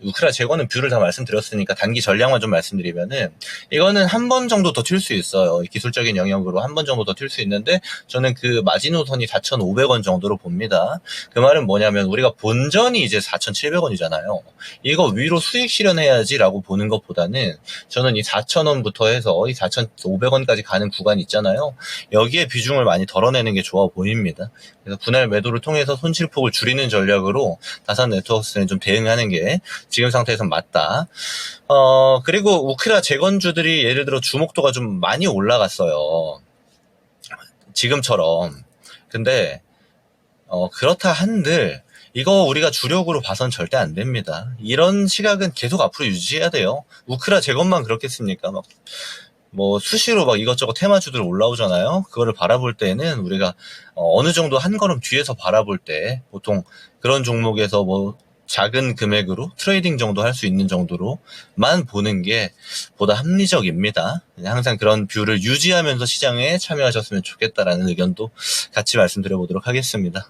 우크라 제거는 뷰를 다 말씀드렸으니까 단기 전략만 좀 말씀드리면은 이거는 한 번 정도 더 튈 수 있어요. 기술적인 영역으로 한 번 정도 더 튈 수 있는데 저는 그 마지노선이 4,500원 정도로 봅니다. 그 말은 뭐냐면 우리가 본전이 이제 4,700원이잖아요. 이거 위로 수익 실현해야지라고 보는 것보다는 저는 이 4,000원부터 해서 이 4,500원까지 가는 구간이 있잖아요. 여기에 비중을 많이 덜어내는 게 좋아 보입니다. 그래서 분할 매도를 통해서 손실폭을 줄이는 전략으로 다산 네트워크스는 좀 대응하는 게 지금 상태에선 맞다. 그리고 우크라 재건주들이 예를 들어 주목도가 좀 많이 올라갔어요. 지금처럼. 근데 그렇다 한들 이거 우리가 주력으로 봐선 절대 안 됩니다. 이런 시각은 계속 앞으로 유지해야 돼요. 우크라 재건만 그렇겠습니까? 뭐 수시로 막 이것저것 테마주들 올라오잖아요. 그거를 바라볼 때는 우리가 어느 정도 한 걸음 뒤에서 바라볼 때 보통 그런 종목에서 뭐 작은 금액으로 트레이딩 정도 할 수 있는 정도로만 보는 게 보다 합리적입니다. 항상 그런 뷰를 유지하면서 시장에 참여하셨으면 좋겠다라는 의견도 같이 말씀드려보도록 하겠습니다.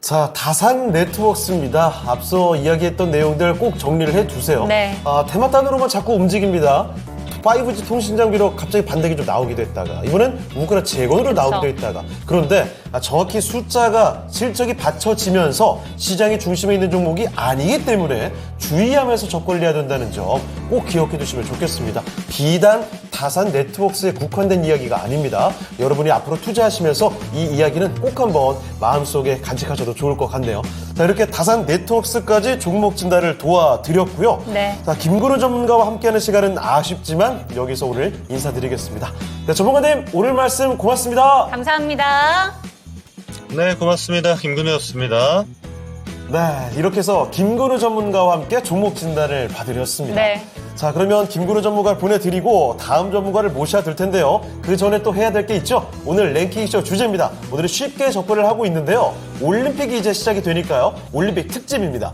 자, 다산 네트워크스입니다. 앞서 이야기했던 내용들 꼭 정리를 해두세요. 네. 테마단으로만 자꾸 움직입니다. 5G 통신 장비로 갑자기 반등이 좀 나오기도 했다가 이번엔 우크라 재건으로 그렇죠. 나오기도 했다가 그런데 정확히 숫자가 실적이 받쳐지면서 시장의 중심에 있는 종목이 아니기 때문에 주의하면서 접근을 해야 된다는 점 꼭 기억해 두시면 좋겠습니다. 비단 다산 네트워크스에 국한된 이야기가 아닙니다. 여러분이 앞으로 투자하시면서 이 이야기는 꼭 한번 마음속에 간직하셔도 좋을 것 같네요. 자, 이렇게 다산 네트워크스까지 종목 진단을 도와드렸고요. 네. 자, 김근우 전문가와 함께하는 시간은 아쉽지만 여기서 오늘 인사드리겠습니다. 네, 전문가님 오늘 말씀 고맙습니다. 감사합니다. 네, 고맙습니다. 김근우였습니다. 네, 이렇게 해서 김근우 전문가와 함께 종목 진단을 봐드렸습니다. 네. 자, 그러면 김근우 전문가를 보내드리고 다음 전문가를 모셔야 될 텐데요. 그 전에 또 해야 될 게 있죠. 오늘 랭킹쇼 주제입니다. 오늘은 쉽게 접근을 하고 있는데요. 올림픽이 이제 시작이 되니까요. 올림픽 특집입니다.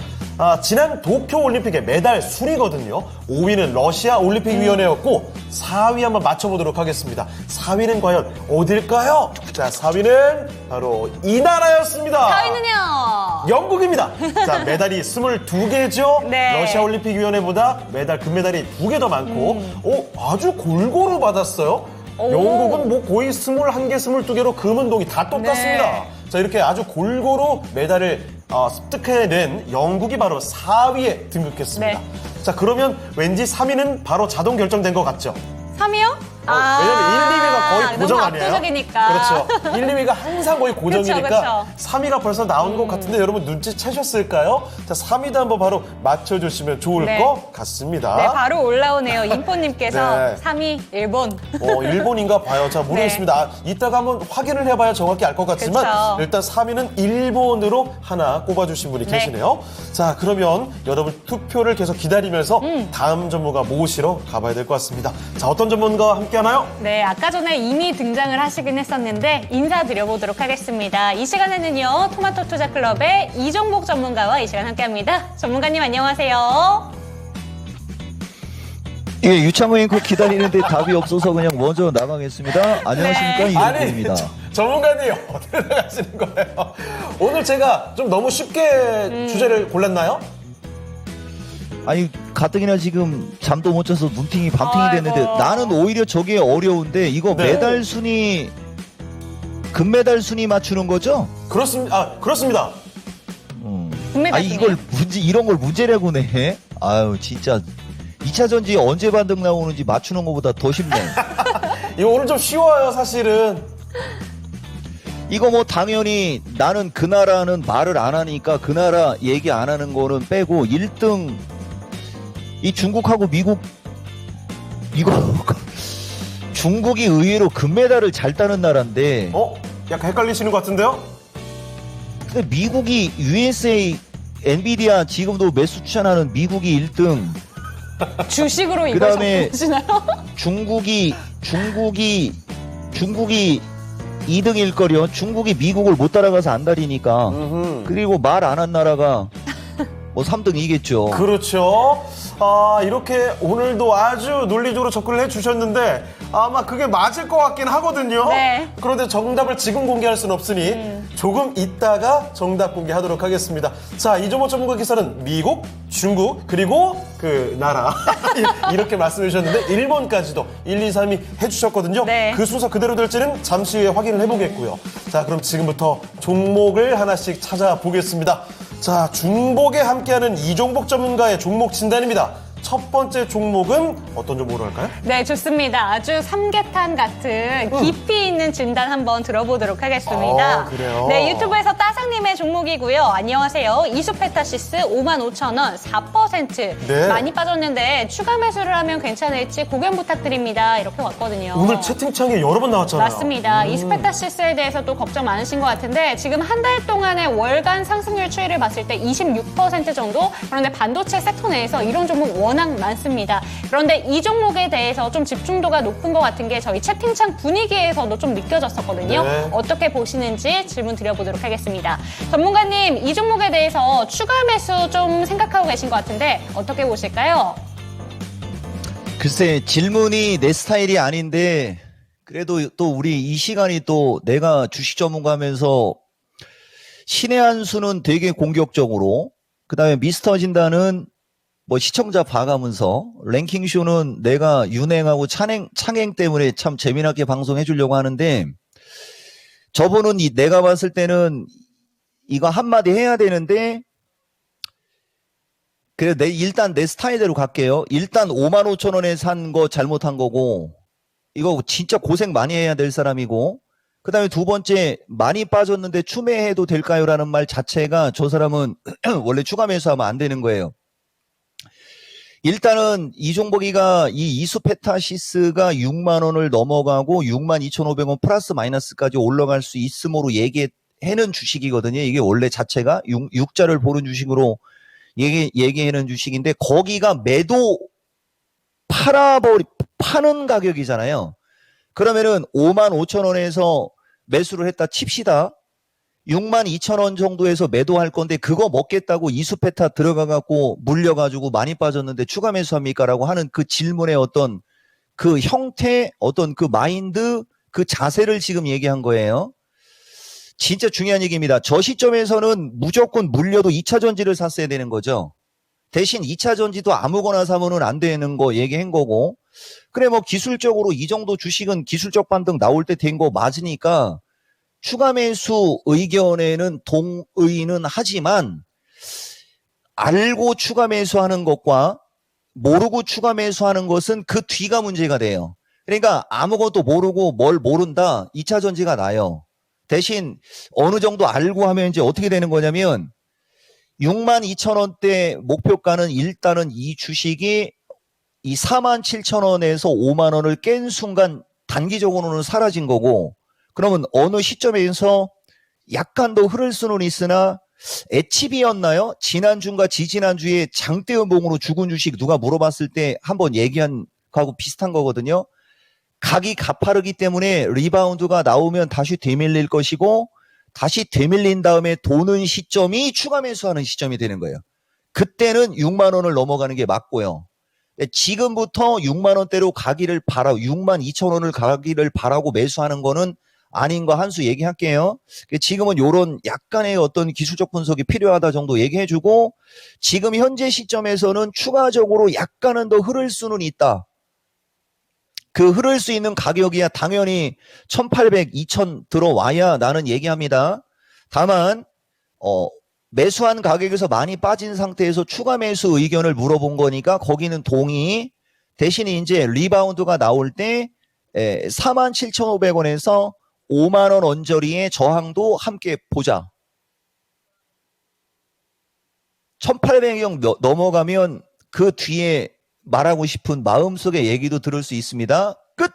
지난 도쿄올림픽의 메달 순위거든요. 5위는 러시아 올림픽위원회였고 4위 한번 맞춰보도록 하겠습니다. 4위는 과연 어딜까요? 자, 4위는 바로 이 나라였습니다. 4위는요? 영국입니다. 자, 메달이 22개죠. 네. 러시아 올림픽위원회보다 메달 금메달이 2개 더 많고 아주 골고루 받았어요. 오. 영국은 뭐 거의 21개, 22개로 금은 동이 다 똑같습니다. 네. 자, 이렇게 아주 골고루 메달을 습득해낸 영국이 바로 4위에 등극했습니다. 네. 자, 그러면 왠지 3위는 바로 자동 결정된 것 같죠? 3위요? 왜냐면 1, 2위가 거의 고정 너무 아니에요? 압도적이니까. 그렇죠. 1, 2위가 항상 거의 고정이니까 그쵸. 3위가 벌써 나온 것 같은데 여러분 눈치채셨을까요? 자, 3위도 한번 바로 맞춰주시면 좋을 네. 것 같습니다. 네, 바로 올라오네요. 인포님께서 네. 3위 일본. 일본인가 봐요. 자, 모르겠습니다. 이따가 한번 확인을 해봐야 정확히 알 것 같지만 그쵸. 일단 3위는 일본으로 하나 꼽아주신 분이 네. 계시네요. 자, 그러면 여러분 투표를 계속 기다리면서 다음 전문가 모시러 가봐야 될 것 같습니다. 자, 어떤 전문가와 함께 하나요? 네, 아까 전에 이미 등장을 하시긴 했었는데 인사드려보도록 하겠습니다. 이 시간에는요, 토마토 투자클럽의 이종복 전문가와 이 시간 함께합니다. 전문가님 안녕하세요. 예, 유창호 앵커 기다리는데 답이 없어서 그냥 먼저 나가겠습니다. 안녕하십니까, 네. 이종국입니다. 전문가님 어떻게 나가시는 거예요? 오늘 제가 좀 너무 쉽게 주제를 골랐나요? 아니, 가뜩이나 지금 잠도 못 자서 눈팅이 밤팅이 됐는데 아이고. 나는 오히려 저게 어려운데 이거 네. 메달 순위, 금메달 순위 맞추는 거죠? 그렇습니다. 그렇습니다. 금메달 아니, 순위. 이걸 이런 걸 문제라고 내? 아유, 진짜. 2차 전지 언제 반등 나오는지 맞추는 것보다 더 쉽네. 이거 오늘 좀 쉬워요, 사실은. 이거 뭐 당연히 나는 그 나라는 말을 안 하니까 그 나라 얘기 안 하는 거는 빼고 1등 이 중국하고 미국 이거 중국이 의외로 금메달을 잘 따는 나라인데 약간 헷갈리시는 것 같은데요? 근데 미국이 USA 엔비디아 지금도 매수 추천하는 미국이 1등 주식으로 이걸 그다음에 접근하시나요? 중국이 2등일 거려. 중국이 미국을 못 따라가서 안달이니까. 그리고 말 안 한 나라가 뭐 3등이겠죠. 그렇죠. 이렇게 오늘도 아주 논리적으로 접근을 해주셨는데 아마 그게 맞을 것 같긴 하거든요. 네. 그런데 정답을 지금 공개할 수는 없으니 조금 있다가 정답 공개하도록 하겠습니다. 자, 이종호 전문가께서는 미국, 중국, 그리고 그 나라 이렇게 말씀해 주셨는데 일본까지도 1, 2, 3위 해주셨거든요. 네. 그 순서 그대로 될지는 잠시 후에 확인을 해보겠고요. 자, 그럼 지금부터 종목을 하나씩 찾아보겠습니다. 자, 중복에 함께하는 이종복 전문가의 종목 진단입니다. 첫 번째 종목은 어떤 종목으로 할까요? 네, 좋습니다. 아주 삼계탕 같은 깊이 있는 진단 한번 들어보도록 하겠습니다. 그래요? 네, 유튜브에서 따상님의 종목이고요. 안녕하세요. 이수페타시스 55,000원 4%. 네. 많이 빠졌는데 추가 매수를 하면 괜찮을지 고견 부탁드립니다. 이렇게 왔거든요. 오늘 채팅창에 여러 번 나왔잖아요. 맞습니다. 이수페타시스에 대해서 또 걱정 많으신 것 같은데 지금 한 달 동안의 월간 상승률 추이를 봤을 때 26% 정도? 그런데 반도체 섹터 내에서 이런 종목 워낙 많습니다. 그런데 이 종목에 대해서 좀 집중도가 높은 것 같은 게 저희 채팅창 분위기에서도 좀 느껴졌었거든요. 네. 어떻게 보시는지 질문 드려보도록 하겠습니다. 전문가님, 이 종목에 대해서 추가 매수 좀 생각하고 계신 것 같은데 어떻게 보실까요? 글쎄, 질문이 내 스타일이 아닌데 그래도 또 우리 이 시간이 또 내가 주식 전문가면서 신의 한 수는 되게 공격적으로, 그 다음에 미스터 진단은 뭐 시청자 봐가면서, 랭킹쇼는 내가 윤행하고 창행 때문에 참 재미나게 방송해 주려고 하는데, 저분은 내가 봤을 때는 이거 한마디 해야 되는데, 그래, 일단 내 스타일대로 갈게요. 일단 55,000원에 산 거 잘못한 거고, 이거 진짜 고생 많이 해야 될 사람이고, 그 다음에 두 번째, 많이 빠졌는데 추매해도 될까요? 라는 말 자체가 저 사람은 원래 추가 매수하면 안 되는 거예요. 일단은 이종복이가 이 이수페타시스가 6만 원을 넘어가고 62,500원 플러스 마이너스까지 올라갈 수 있음으로 얘기해는 주식이거든요. 이게 원래 자체가 6자를 보는 주식으로 얘기하는 주식인데, 거기가 매도 파는 가격이잖아요. 그러면은 55,000원에서 매수를 했다 칩시다. 62,000원 정도에서 매도할 건데 그거 먹겠다고 이수페타 들어가갖고 물려가지고 많이 빠졌는데 추가 매수합니까? 라고 하는 그 질문의 어떤 그 형태, 어떤 그 마인드, 그 자세를 지금 얘기한 거예요. 진짜 중요한 얘기입니다. 저 시점에서는 무조건 물려도 2차 전지를 샀어야 되는 거죠. 대신 2차 전지도 아무거나 사면은 안 되는 거 얘기한 거고, 그래 뭐 기술적으로 이 정도 주식은 기술적 반등 나올 때 된 거 맞으니까 추가 매수 의견에는 동의는 하지만, 알고 추가 매수하는 것과 모르고 추가 매수하는 것은 그 뒤가 문제가 돼요. 그러니까 아무것도 모르고 뭘 모른다, 2차 전지가 나요. 대신 어느 정도 알고 하면 이제 어떻게 되는 거냐면, 62,000원대 목표가는 일단은 이 주식이 이 47,000원에서 5만 원을 깬 순간 단기적으로는 사라진 거고, 그러면 어느 시점에서 약간 더 흐를 수는 있으나, HB였나요? 지난주인가 지지난주에 장대음봉으로 죽은 주식 누가 물어봤을 때 한번 얘기한 거하고 비슷한 거거든요. 각이 가파르기 때문에 리바운드가 나오면 다시 되밀릴 것이고, 다시 되밀린 다음에 도는 시점이 추가 매수하는 시점이 되는 거예요. 그때는 6만 원을 넘어가는 게 맞고요. 지금부터 6만 원대로 가기를 62,000원을 가기를 바라고 매수하는 거는 아닌 거 한 수 얘기할게요. 지금은 요런 약간의 어떤 기술적 분석이 필요하다 정도 얘기해주고, 지금 현재 시점에서는 추가적으로 약간은 더 흐를 수는 있다. 그 흐를 수 있는 가격이야 당연히 1,800, 2,000 들어와야 나는 얘기합니다. 다만 매수한 가격에서 많이 빠진 상태에서 추가 매수 의견을 물어본 거니까 거기는 동의. 대신에 이제 리바운드가 나올 때 47,500원에서 5만 원 언저리의 저항도 함께 보자. 1,800원 넘어가면 그 뒤에 말하고 싶은 마음속의 얘기도 들을 수 있습니다. 끝!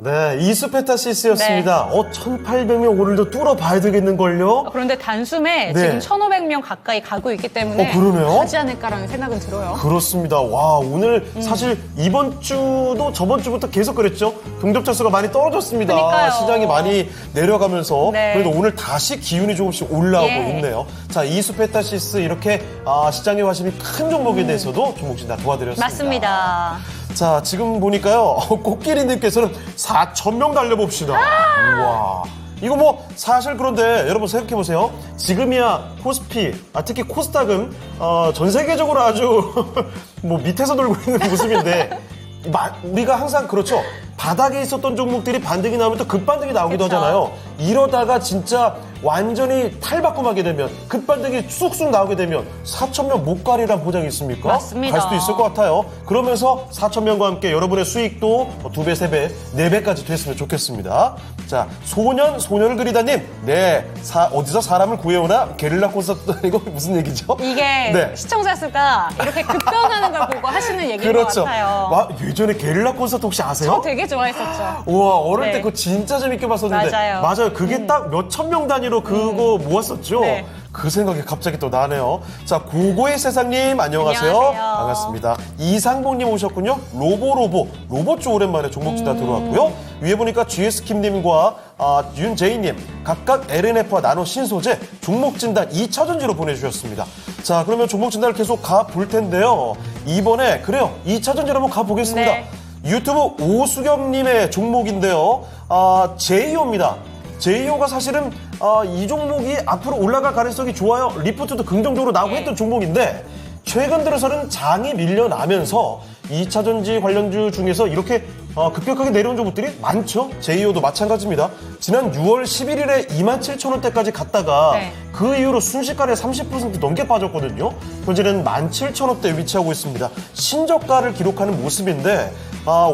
네, 이수페타시스였습니다. 1800명 오늘도 뚫어봐야 되겠는걸요? 그런데 단숨에 네. 지금 1500명 가까이 가고 있기 때문에 그러네요? 하지 않을까라는 생각은 들어요. 그렇습니다. 와, 오늘 사실 이번 주도 저번 주부터 계속 그랬죠. 동접자 수가 많이 떨어졌습니다. 그러니까요. 시장이 많이 내려가면서 네. 그래도 오늘 다시 기운이 조금씩 올라오고 예. 있네요. 자, 이수페타시스 이렇게 시장의 화심이 큰 종목에 대해서도 종목진 다 도와드렸습니다. 맞습니다. 자, 지금 보니까요. 코끼리님께서는 4,000명 달려봅시다. 우와. 이거 뭐 사실 그런데 여러분 생각해보세요. 지금이야 코스피, 특히 코스닥은 전 세계적으로 아주 뭐 밑에서 돌고 있는 모습인데 우리가 항상 그렇죠. 바닥에 있었던 종목들이 반등이 나오면 또 급반등이 나오기도 그쵸. 하잖아요. 이러다가 진짜 완전히 탈바꿈하게 되면 급반등이 쑥쑥 나오게 되면 4,000명 못 가리란 보장이 있습니까? 맞습니다. 갈 수도 있을 것 같아요. 그러면서 4,000명과 함께 여러분의 수익도 2배, 3배, 4배까지 됐으면 좋겠습니다. 자, 소년을 그리다님, 네, 어디서 사람을 구해오나? 게릴라 콘서트, 이거 무슨 얘기죠? 이게 네. 시청자 수가 이렇게 급변하는 걸 보고 하시는 얘기인 그렇죠. 것 같아요. 와, 예전에 게릴라 콘서트 혹시 아세요? 저 되게 좋아했었죠. 우와, 어릴 네. 때 그거 진짜 재밌게 봤었는데. 맞아요. 그게 딱 몇천 명 단위로 그거 모았었죠? 네. 그 생각이 갑자기 또 나네요. 자, 고고의 세상님, 안녕하세요. 안녕하세요. 반갑습니다. 이상봉님 오셨군요. 로봇 쪽 오랜만에 종목지다 들어왔고요. 위에 보니까 GS킴님과 윤재희님, 각각 LNF와 나노 신소재, 종목진단 2차전지로 보내주셨습니다. 자, 그러면 종목진단을 계속 가볼 텐데요. 이번에, 그래요. 2차전지로 한번 가보겠습니다. 네. 유튜브 오수경님의 종목인데요. 제이오입니다. 제이오가 사실은 이 종목이 앞으로 올라갈 가능성이 좋아요. 리포트도 긍정적으로 나오고 했던 종목인데 최근 들어서는 장이 밀려나면서 2차전지 관련주 중에서 이렇게 급격하게 내려온 종목들이 많죠. 제이오도 마찬가지입니다. 지난 6월 11일에 27,000원대까지 갔다가 네. 그 이후로 순식간에 30% 넘게 빠졌거든요. 현재는 17,000원대에 위치하고 있습니다. 신저가를 기록하는 모습인데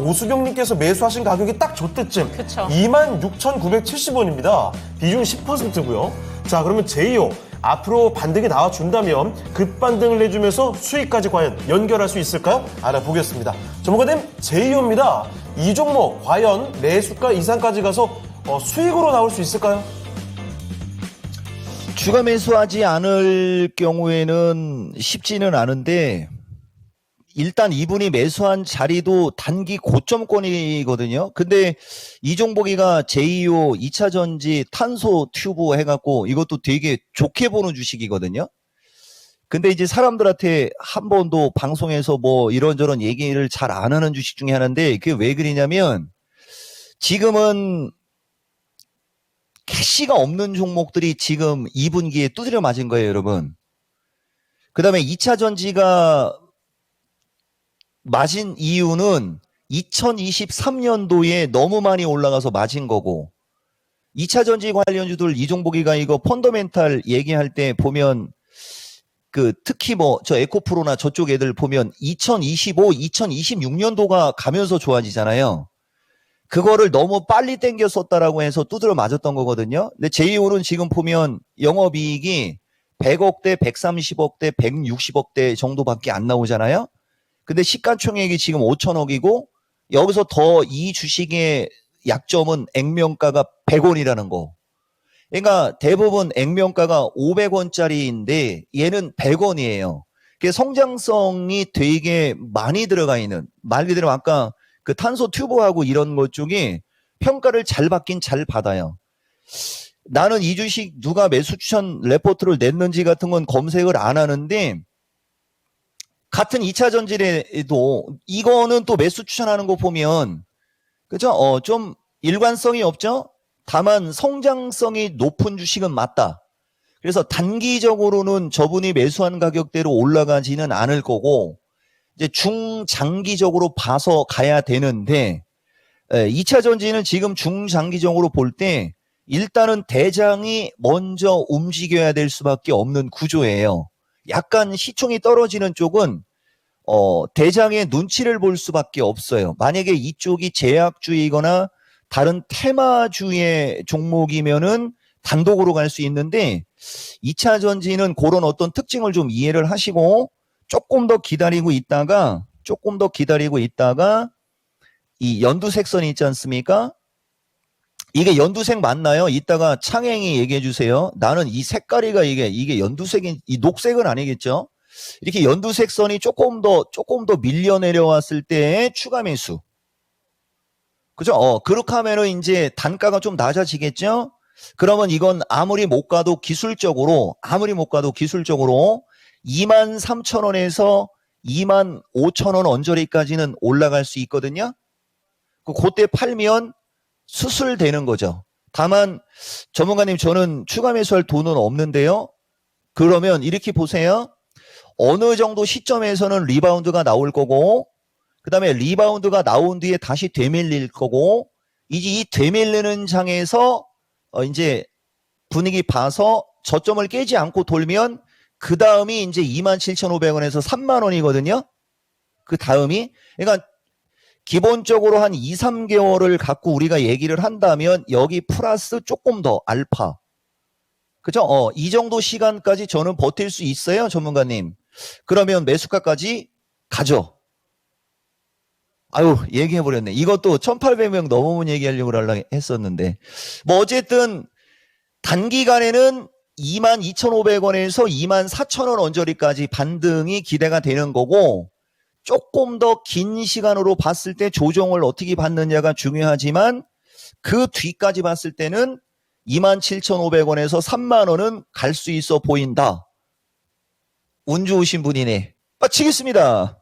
오수경님께서 매수하신 가격이 딱 저때쯤 그쵸. 26,970원입니다. 비중 10%고요. 자, 그러면 제이오 앞으로 반등이 나와준다면 급반등을 내주면서 수익까지 과연 연결할 수 있을까요? 알아보겠습니다. 전문가님, 제이오입니다. 이 종목 과연 매수가 이상까지 가서 수익으로 나올 수 있을까요? 추가 매수하지 않을 경우에는 쉽지는 않은데 일단 이분이 매수한 자리도 단기 고점권이거든요. 근데 이 종목이가 제이오 2차 전지 탄소 튜브 해갖고 이것도 되게 좋게 보는 주식이거든요. 근데 이제 사람들한테 한 번도 방송에서 뭐 이런저런 얘기를 잘 안 하는 주식 중에 하나인데 그게 왜 그러냐면 지금은 캐시가 없는 종목들이 지금 2분기에 두드려 맞은 거예요, 여러분. 그 다음에 2차 전지가 맞은 이유는 2023년도에 너무 많이 올라가서 맞은 거고 2차 전지 관련주들 이종복이가 이거 펀더멘탈 얘기할 때 보면 특히 뭐 저 에코프로나 저쪽 애들 보면 2025, 2026년도가 가면서 좋아지잖아요. 그거를 너무 빨리 땡겼었다라고 해서 두드려 맞았던 거거든요. 근데 제이오는 지금 보면 영업이익이 100억대, 130억대, 160억대 정도밖에 안 나오잖아요. 근데 시가총액이 지금 5천억이고 여기서 더 이 주식의 약점은 액면가가 100원이라는 거. 그러니까 대부분 액면가가 500원짜리인데 얘는 100원이에요. 그게 성장성이 되게 많이 들어가 있는 말 그대로 아까 그 탄소 튜브하고 이런 것 중에 평가를 잘 받긴 잘 받아요. 나는 이 주식 누가 매수 추천 레포트를 냈는지 같은 건 검색을 안 하는데 같은 2차 전지에도 이거는 또 매수 추천하는 거 보면 그죠? 좀 일관성이 없죠? 다만 성장성이 높은 주식은 맞다. 그래서 단기적으로는 저분이 매수한 가격대로 올라가지는 않을 거고 이제 중장기적으로 봐서 가야 되는데 2차 전지는 지금 중장기적으로 볼 때 일단은 대장이 먼저 움직여야 될 수밖에 없는 구조예요. 약간 시총이 떨어지는 쪽은 대장의 눈치를 볼 수밖에 없어요. 만약에 이쪽이 제약주이거나 다른 테마주의 종목이면은 단독으로 갈 수 있는데 2차 전지는 그런 어떤 특징을 좀 이해를 하시고 조금 더 기다리고 있다가 이 연두색선이 있지 않습니까? 이게 연두색 맞나요? 이따가 창행이 얘기해 주세요. 나는 이 색깔이가 이게 연두색인, 이 녹색은 아니겠죠? 이렇게 연두색 선이 조금 더 밀려 내려왔을 때의 추가 매수. 그죠? 그렇게 하면은 이제 단가가 좀 낮아지겠죠? 그러면 이건 아무리 못 가도 기술적으로 23,000원에서 25,000원 언저리까지는 올라갈 수 있거든요? 그때 팔면 수술되는 거죠. 다만, 전문가님, 저는 추가 매수할 돈은 없는데요? 그러면 이렇게 보세요. 어느 정도 시점에서는 리바운드가 나올 거고, 그 다음에 리바운드가 나온 뒤에 다시 되밀릴 거고, 이제 이 되밀리는 장에서 이제 분위기 봐서 저점을 깨지 않고 돌면 그 다음이 이제 27,500원에서 30,000원이거든요. 그 다음이. 그러니까 기본적으로 한 2, 3개월을 갖고 우리가 얘기를 한다면 여기 플러스 조금 더 알파. 그죠? 이 정도 시간까지 저는 버틸 수 있어요, 전문가님. 그러면 매수가까지 가죠. 아유, 얘기해버렸네. 이것도 1,800명 넘으면 얘기하려고 했었는데. 뭐, 어쨌든, 단기간에는 22,500원에서 24,000원 언저리까지 반등이 기대가 되는 거고, 조금 더 긴 시간으로 봤을 때 조정을 어떻게 받느냐가 중요하지만, 그 뒤까지 봤을 때는 27,500원에서 30,000원은 갈 수 있어 보인다. 운 좋으신 분이네. 치겠습니다.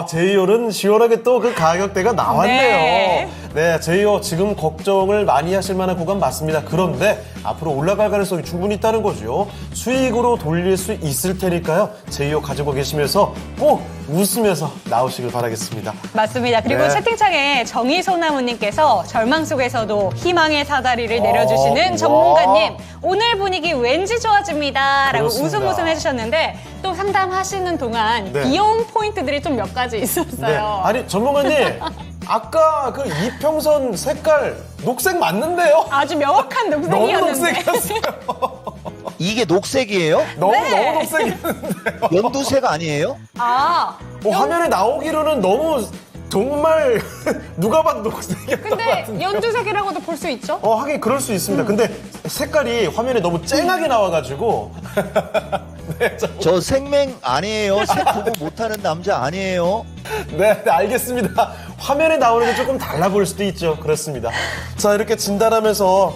제이오는 시원하게 또 그 가격대가 나왔네요. 네, 제이오 지금 걱정을 많이 하실 만한 구간 맞습니다. 그런데 앞으로 올라갈 가능성이 충분히 있다는 거죠. 수익으로 돌릴 수 있을 테니까요. 제이오 가지고 계시면서 꼭 웃으면서 나오시길 바라겠습니다. 맞습니다. 그리고 네. 채팅창에 정의소나무님께서 절망 속에서도 희망의 사다리를 내려주시는 전문가님, 오늘 분위기 왠지 좋아집니다. 라고 그렇습니다. 웃음 해주셨는데 또 상담하시는 동안 네. 귀여운 포인트들이 좀 몇 가지 네. 있었어요. 아니, 전문가님. 아까 그 이평선 색깔 녹색 맞는데요? 아주 명확한 너무 녹색이었는데. 녹색이었어요. 이게 녹색이에요? 너무 네. 녹색이었는데요. 연두색 아니에요? 아, 화면에 나오기로는 너무 정말 누가 봐도 녹색이었던 것 근데 같은데. 연두색이라고도 볼 수 있죠? 하긴 그럴 수 있습니다. 근데 색깔이 화면에 너무 쨍하게 나와가지고. 네, 저 생맹 아니에요. 색 구분 못하는 남자 아니에요. 네, 알겠습니다. 화면에 나오는 게 조금 달라 보일 수도 있죠. 그렇습니다. 자, 이렇게 진단하면서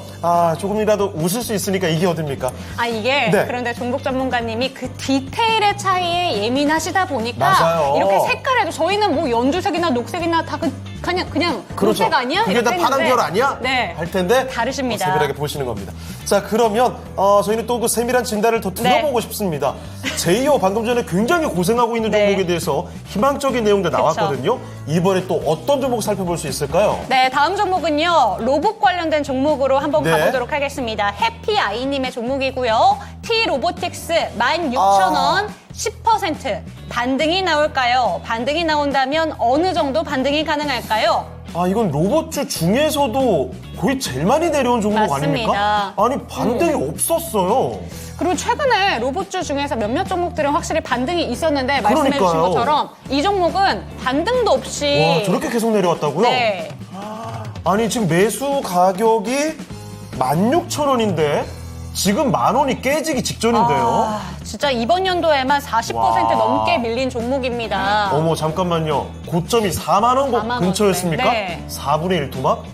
조금이라도 웃을 수 있으니까 이게 어딥니까? 이게 네. 그런데 종목 전문가님이 그 디테일의 차이에 예민하시다 보니까 맞아요. 이렇게 색깔에도 저희는 뭐 연두색이나 녹색이나 다 그냥 그렇죠. 녹색 아니야? 그게 다 이렇게 파란 했는데 계열 아니야? 네. 할 텐데 다르십니다. 세밀하게 보시는 겁니다. 자, 그러면 저희는 또 그 세밀한 진단을 더 들어보고 싶습니다. 제이오 방금 전에 굉장히 고생하고 있는 네. 종목에 대해서 희망적인 내용들 나왔거든요. 이번에 또 어떤 종목 살펴볼 수 있을까요? 네, 다음 종목은요. 로봇 관련된 종목으로 한번 네. 가보도록 하겠습니다. 해피아이님의 종목이고요. T로보틱스 16,000원 10% 반등이 나올까요? 반등이 나온다면 어느 정도 반등이 가능할까요? 이건 로봇주 중에서도 거의 제일 많이 내려온 종목 맞습니다. 아닙니까? 아니, 반등이 없었어요. 그리고 최근에 로봇주 중에서 몇몇 종목들은 확실히 반등이 있었는데 말씀해 주신 그러니까요. 것처럼 이 종목은 반등도 없이 와, 저렇게 계속 내려왔다고요? 네. 아니, 지금 매수 가격이 16,000원인데 지금 10,000원이 깨지기 직전인데요. 진짜 이번 연도에만 40% 와. 넘게 밀린 종목입니다. 어머, 잠깐만요. 고점이 4만 원 4만 근처였습니까? 원대. 네. 4분의 1 토막?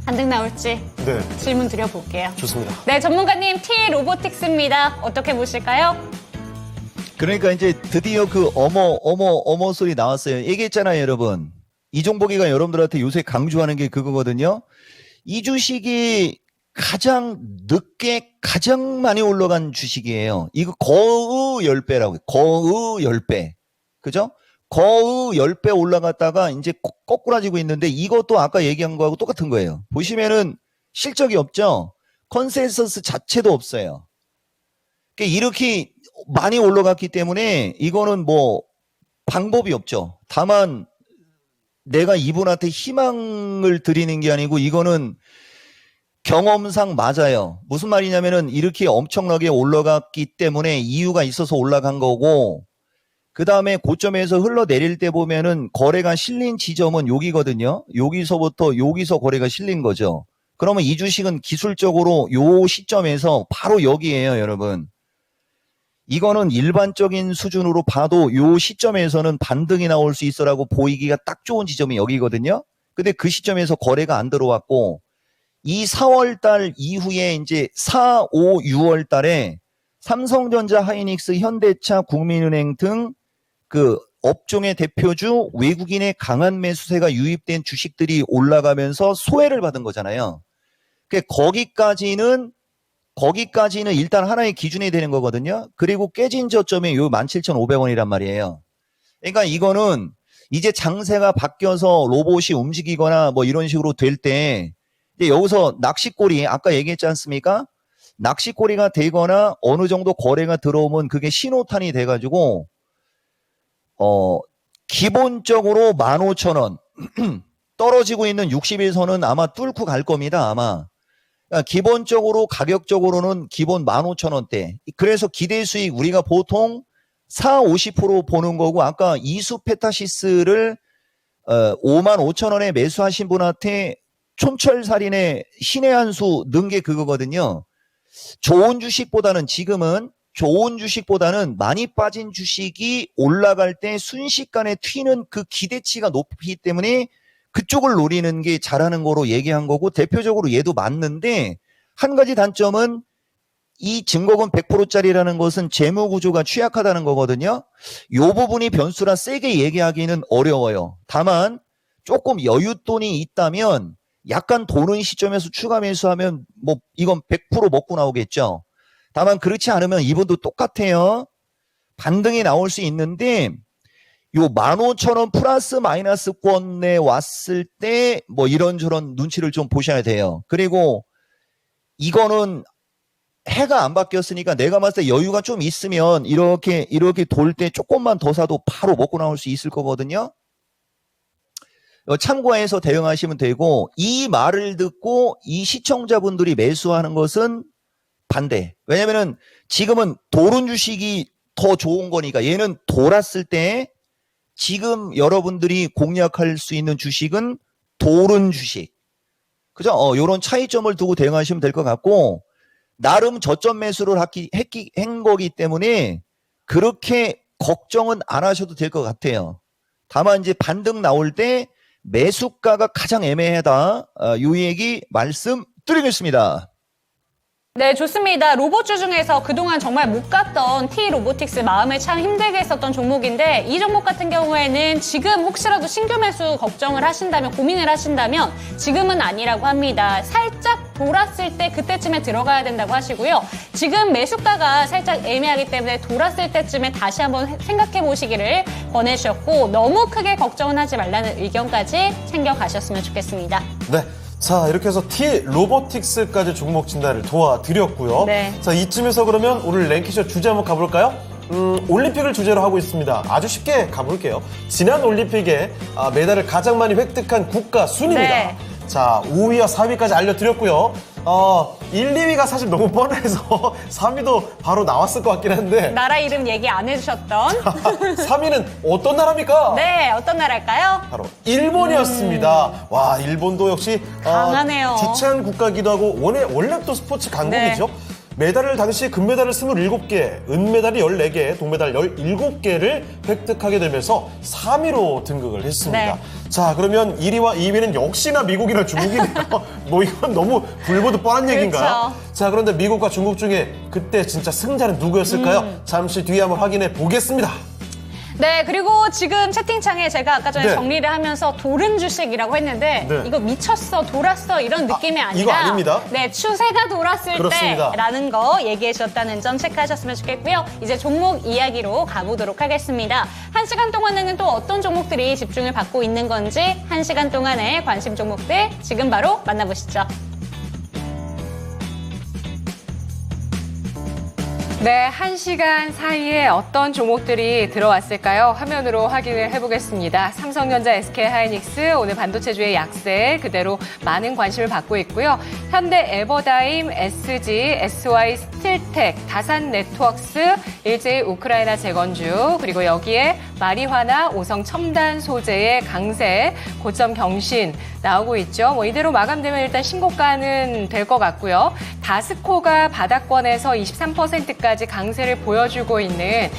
반등 나올지 네, 질문 드려볼게요. 좋습니다. 네, 전문가님 T로보틱스입니다. 어떻게 보실까요? 그러니까 이제 드디어 그 어머 소리 나왔어요. 얘기했잖아요, 여러분. 이종복이가 여러분들한테 요새 강조하는 게 그거거든요. 이 주식이 가장 늦게 가장 많이 올라간 주식이에요. 이거 거의 10배라고. 거의 10배. 그죠? 거의 10배 올라갔다가 이제 거꾸라지고 있는데 이것도 아까 얘기한 거하고 똑같은 거예요. 보시면은 실적이 없죠? 컨센서스 자체도 없어요. 그러니까 이렇게 많이 올라갔기 때문에 이거는 뭐 방법이 없죠. 다만 내가 이분한테 희망을 드리는 게 아니고 이거는 경험상 맞아요. 무슨 말이냐면은 이렇게 엄청나게 올라갔기 때문에 이유가 있어서 올라간 거고 그 다음에 고점에서 흘러내릴 때 보면은 거래가 실린 지점은 여기거든요. 여기서 거래가 실린 거죠. 그러면 이 주식은 기술적으로 요 시점에서 바로 여기에요, 여러분. 이거는 일반적인 수준으로 봐도 요 시점에서는 반등이 나올 수 있어라고 보이기가 딱 좋은 지점이 여기거든요. 근데 그 시점에서 거래가 안 들어왔고, 이 4월 달 이후에 이제 4, 5, 6월 달에 삼성전자, 하이닉스, 현대차, 국민은행 등 그 업종의 대표주 외국인의 강한 매수세가 유입된 주식들이 올라가면서 소외를 받은 거잖아요. 거기까지는 일단 하나의 기준이 되는 거거든요. 그리고 깨진 저점이 요 17,500원이란 말이에요. 그러니까 이거는 이제 장세가 바뀌어서 로봇이 움직이거나 뭐 이런 식으로 될 때 여기서 낚시꼬리 아까 얘기했지 않습니까? 낚시꼬리가 되거나 어느 정도 거래가 들어오면 그게 신호탄이 돼가지고 기본적으로 15,000원 떨어지고 있는 60일선은 아마 뚫고 갈 겁니다. 아마. 그러니까 기본적으로 가격적으로는 기본 15,000원대. 그래서 기대 수익 우리가 보통 40-50% 보는 거고 아까 이수 페타시스를 55,000원에 매수하신 분한테 촌철살인의 신의 한 수 넣은 게 그거거든요. 좋은 주식보다는 많이 빠진 주식이 올라갈 때 순식간에 튀는 그 기대치가 높기 때문에 그쪽을 노리는 게 잘하는 거로 얘기한 거고 대표적으로 얘도 맞는데 한 가지 단점은 이 증거금 100%짜리라는 것은 재무 구조가 취약하다는 거거든요. 요 부분이 변수라 세게 얘기하기는 어려워요. 다만 조금 여윳돈이 있다면 약간 도는 시점에서 추가 매수하면 뭐 이건 100% 먹고 나오겠죠. 다만 그렇지 않으면 이분도 똑같아요. 반등이 나올 수 있는데 요 15,000원 플러스 마이너스권에 왔을 때 뭐 이런저런 눈치를 좀 보셔야 돼요. 그리고 이거는 해가 안 바뀌었으니까 내가 봤을 때 여유가 좀 있으면 이렇게 돌 때 조금만 더 사도 바로 먹고 나올 수 있을 거거든요. 참고해서 대응하시면 되고 이 말을 듣고 이 시청자분들이 매수하는 것은 반대. 왜냐면은 지금은 도른 주식이 더 좋은 거니까 얘는 돌았을 때 지금 여러분들이 공략할 수 있는 주식은 도른 주식. 그죠? 요런 차이점을 두고 대응하시면 될 것 같고 나름 저점 매수를 한 거기 때문에 그렇게 걱정은 안 하셔도 될 것 같아요. 다만 이제 반등 나올 때 매수가가 가장 애매하다. 요 얘기 말씀드리겠습니다. 네, 좋습니다. 로봇주 중에서 그동안 정말 못 갔던 T-로보틱스 마음을 참 힘들게 했었던 종목인데 이 종목 같은 경우에는 지금 혹시라도 신규 매수 걱정을 하신다면 고민을 하신다면 지금은 아니라고 합니다. 살짝 돌았을 때 그때쯤에 들어가야 된다고 하시고요. 지금 매수가가 살짝 애매하기 때문에 돌았을 때쯤에 다시 한번 생각해 보시기를 권해주셨고 너무 크게 걱정은 하지 말라는 의견까지 챙겨가셨으면 좋겠습니다. 네. 자, 이렇게 해서 T-로보틱스까지 종목 진단을 도와드렸고요. 네. 자, 이쯤에서 그러면 오늘 랭키쇼 주제 한번 가볼까요? 올림픽을 주제로 하고 있습니다. 아주 쉽게 가볼게요. 지난 올림픽에 메달을 가장 많이 획득한 국가 순입니다. 네. 자, 5위와 4위까지 알려드렸고요. 1, 2위가 사실 너무 뻔해서 3위도 바로 나왔을 것 같긴 한데 나라 이름 얘기 안 해주셨던 3위는 어떤 나라입니까? 네, 어떤 나라일까요? 바로 일본이었습니다. 와, 일본도 역시 강하네요. 주체한 국가기도 하고 원래 또 스포츠 강국이죠. 네. 메달을 당시 금메달을 27개, 은메달이 14개, 동메달 17개를 획득하게 되면서 3위로 등극을 했습니다. 네. 자, 그러면 1위와 2위는 역시나 미국이나 중국이네요. 뭐 이건 너무 불보듯 뻔한 얘기인가요? 그렇죠. 자, 그런데 미국과 중국 중에 그때 진짜 승자는 누구였을까요? 잠시 뒤에 한번 확인해 보겠습니다. 네, 그리고 지금 채팅창에 제가 아까 전에 네. 정리를 하면서 도른 주식이라고 했는데 네. 이거 미쳤어, 돌았어 이런 느낌이 아니라 이거 아닙니다. 네, 추세가 돌았을 그렇습니다. 때라는 거 얘기해 주셨다는 점 체크하셨으면 좋겠고요. 이제 종목 이야기로 가보도록 하겠습니다. 1시간 동안에는 또 어떤 종목들이 집중을 받고 있는 건지 1시간 동안의 관심 종목들 지금 바로 만나보시죠. 네, 1시간 사이에 어떤 종목들이 들어왔을까요? 화면으로 확인을 해보겠습니다. 삼성전자, SK하이닉스, 오늘 반도체주의 약세 그대로 많은 관심을 받고 있고요. 현대 에버다임, SG, SY 스틸텍, 다산네트워크스, 일제히 우크라이나 재건주, 그리고 여기에 마리화나 오성 첨단 소재의 강세, 고점 경신 나오고 있죠. 뭐 이대로 마감되면 일단 신고가는 될 것 같고요. 다스코가 바닥권에서 23%까지 강세를 보여주고 있는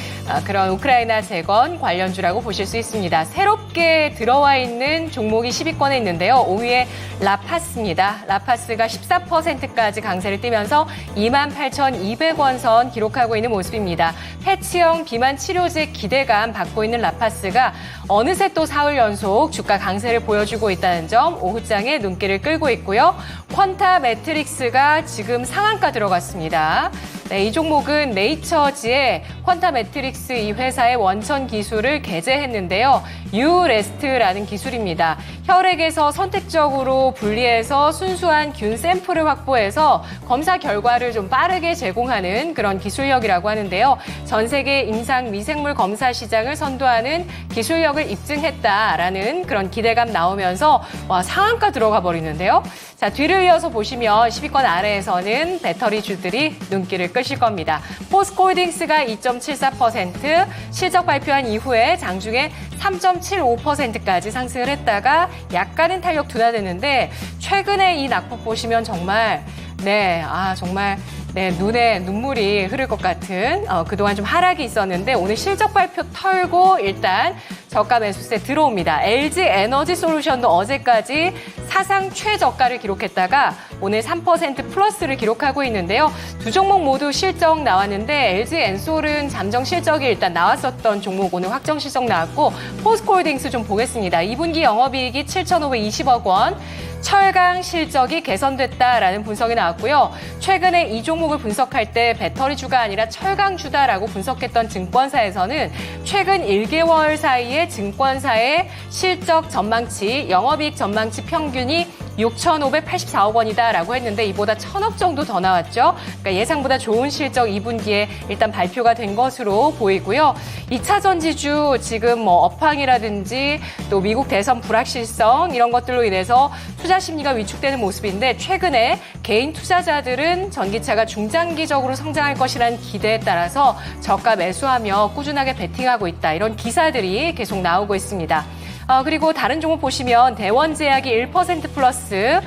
그런 우크라이나 재건 관련주라고 보실 수 있습니다. 새롭게 들어와 있는 종목이 10위권에 있는데요. 5위에 라파스입니다. 라파스가 14%까지 강세를 띠면서 28,200원 선 기록하고 있는 모습입니다. 패치형 비만 치료제 기대감 받고 있는 라파스가 어느새 또 사흘 연속 주가 강세를 보여주고 있다는 점 오후장에 눈길을 끌고 있고요. 퀀타 매트릭스가 지금 상한가 들어갔습니다. 네, 이 종목은 네이처지의 퀀타 매트릭스 이 회사의 원천 기술을 게재했는데요. 유레스트라는 기술입니다. 혈액에서 선택적으로 분리해서 순수한 균 샘플을 확보해서 검사 결과를 좀 빠르게 제공하는 그런 기술력이라고 하는데요. 전 세계 임상 미생물 검사 시장을 선도하는 기술력을 입증했다라는 그런 기대감 나오면서 와, 상한가 들어가 버리는데요. 자, 뒤를 이어서 보시면 10위권 아래에서는 배터리주들이 눈길을 끄실 겁니다. 포스코홀딩스가 2.74%, 실적 발표한 이후에 장중에 3.75%까지 상승을 했다가 약간은 탄력 둔화됐는데 최근에 이 낙폭 보시면 정말 정말 눈에 눈물이 흐를 것 같은 그동안 좀 하락이 있었는데 오늘 실적 발표 털고 일단 저가 매수세 들어옵니다. LG 에너지 솔루션도 어제까지 사상 최저가를 기록했다가 오늘 3% 플러스를 기록하고 있는데요. 두 종목 모두 실적 나왔는데 LG 엔솔은 잠정 실적이 일단 나왔었던 종목 오늘 확정 실적 나왔고 포스코홀딩스 좀 보겠습니다. 2분기 영업이익이 7,520억 원. 철강 실적이 개선됐다라는 분석이 나왔고요. 최근에 이 종목을 분석할 때 배터리주가 아니라 철강주다라고 분석했던 증권사에서는 최근 1개월 사이에 증권사의 실적 전망치, 영업이익 전망치 평균이 6,584억 원이다라고 했는데 이보다 1,000억 정도 더 나왔죠. 그러니까 예상보다 좋은 실적 2분기에 일단 발표가 된 것으로 보이고요. 2차 전지주 지금 뭐 업황이라든지 또 미국 대선 불확실성 이런 것들로 인해서 투자 심리가 위축되는 모습인데 최근에 개인 투자자들은 전기차가 중장기적으로 성장할 것이라는 기대에 따라서 저가 매수하며 꾸준하게 베팅하고 있다. 이런 기사들이 계속 나오고 있습니다. 그리고 다른 종목 보시면 대원제약이 1% 플러스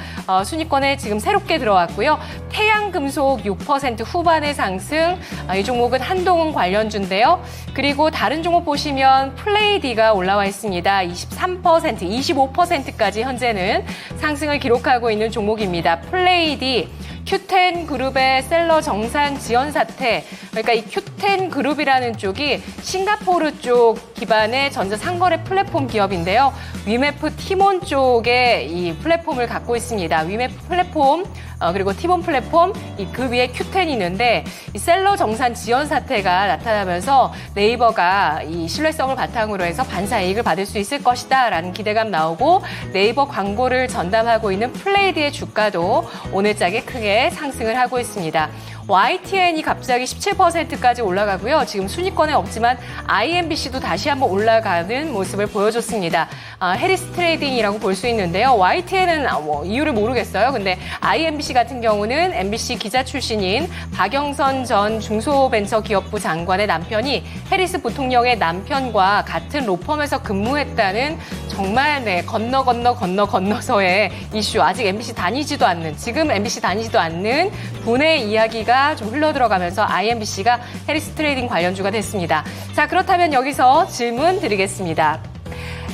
순위권에 지금 새롭게 들어왔고요. 태양금속 6% 후반의 상승, 이 종목은 한동훈 관련주인데요. 그리고 다른 종목 보시면 플레이디가 올라와 있습니다. 23%, 25%까지 현재는 상승을 기록하고 있는 종목입니다. 플레이디. 큐텐 그룹의 셀러 정산 지연 사태. 그러니까 이 큐텐 그룹이라는 쪽이 싱가포르 쪽 기반의 전자 상거래 플랫폼 기업인데요. 위메프 티몬 쪽에 이 플랫폼을 갖고 있습니다. 위메프 플랫폼 그리고 티몬 플랫폼 그 위에 큐텐이 있는데 이 셀러 정산 지연 사태가 나타나면서 네이버가 이 신뢰성을 바탕으로 해서 반사 이익을 받을 수 있을 것이다라는 기대감 나오고 네이버 광고를 전담하고 있는 플레이드의 주가도 오늘장에 크게 상승을 하고 있습니다. YTN이 갑자기 17%까지 올라가고요. 지금 순위권에 없지만 IMBC도 다시 한번 올라가는 모습을 보여줬습니다. 해리스 트레이딩이라고 볼 수 있는데요. YTN은 이유를 모르겠어요. 근데 IMBC 같은 경우는 MBC 기자 출신인 박영선 전 중소벤처기업부 장관의 남편이 해리스 부통령의 남편과 같은 로펌에서 근무했다는 정말 건너서의 이슈. 아직 MBC 다니지도 않는, 지금 MBC 다니지도 않는 분의 이야기가 좀 흘러들어가면서 IMBC가 해리스 트레이딩 관련주가 됐습니다. 자, 그렇다면 여기서 질문 드리겠습니다.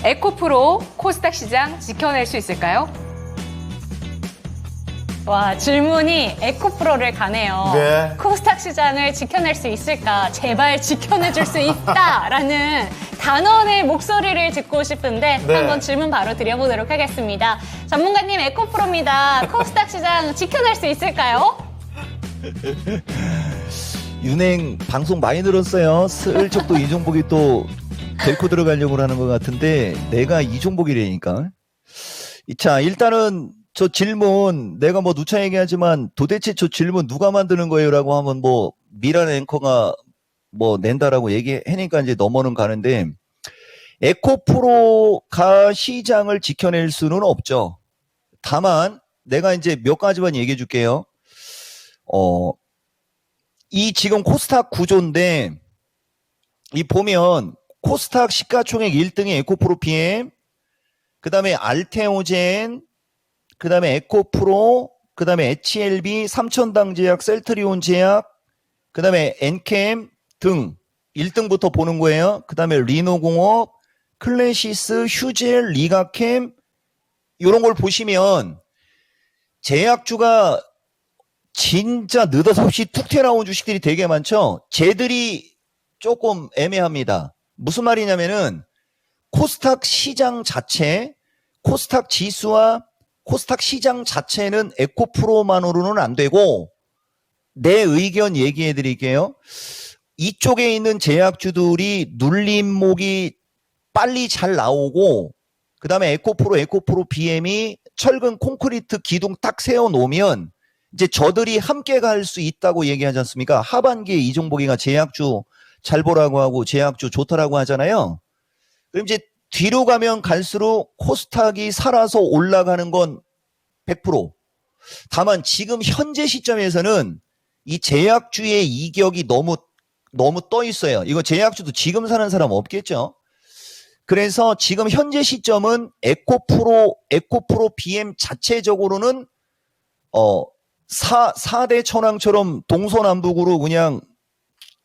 에코프로 코스닥 시장 지켜낼 수 있을까요? 와, 질문이 에코프로를 가네요. 네. 코스닥 시장을 지켜낼 수 있을까? 제발 지켜내줄 수 있다라는 단언의 목소리를 듣고 싶은데 네. 한번 질문 바로 드려보도록 하겠습니다. 전문가님, 에코프로입니다. 코스닥 시장 지켜낼 수 있을까요? 윤행 방송 많이 들었어요. 슬쩍 또 이 종목이 또 데리고 들어가려고 하는 것 같은데 내가 이 종목이라니까. 자, 일단은 저 질문 내가 뭐 누차 얘기하지만 도대체 저 질문 누가 만드는 거예요? 라고 하면 뭐 미란 앵커가 뭐 낸다라고 얘기하니까 이제 넘어는 가는데 에코프로가 시장을 지켜낼 수는 없죠. 다만 내가 이제 몇 가지만 얘기해 줄게요. 이 지금 코스닥 구조인데 이 보면 코스닥 시가총액 1등이 에코프로 PM, 그 다음에 알테오젠, 그 다음에 에코프로, 그 다음에 HLB, 삼천당제약, 셀트리온 제약, 그 다음에 엔캠 등 1등부터 보는 거예요. 그 다음에 리노공업, 클래시스, 휴젤, 리가캠 이런 걸 보시면 제약주가 진짜 느닷없이 툭 튀어나온 주식들이 되게 많죠. 쟤들이 조금 애매합니다. 무슨 말이냐면은 코스닥 시장 자체, 코스닥 지수와 코스닥 시장 자체는 에코프로만으로는 안 되고 내 의견 얘기해 드릴게요. 이쪽에 있는 제약주들이 눌림목이 빨리 잘 나오고 그 다음에 에코프로 BM이 철근 콘크리트 기둥 딱 세워놓으면 이제 저들이 함께 갈 수 있다고 얘기하지 않습니까? 하반기에 이종복이가 제약주 잘 보라고 하고 제약주 좋다라고 하잖아요. 그럼 이제 뒤로 가면 갈수록 코스닥이 살아서 올라가는 건 100%. 다만 지금 현재 시점에서는 이 제약주의 이격이 너무 떠 있어요. 이거 제약주도 지금 사는 사람 없겠죠. 그래서 지금 현재 시점은 에코프로 BM 자체적으로는 4대 천왕처럼 동서남북으로 그냥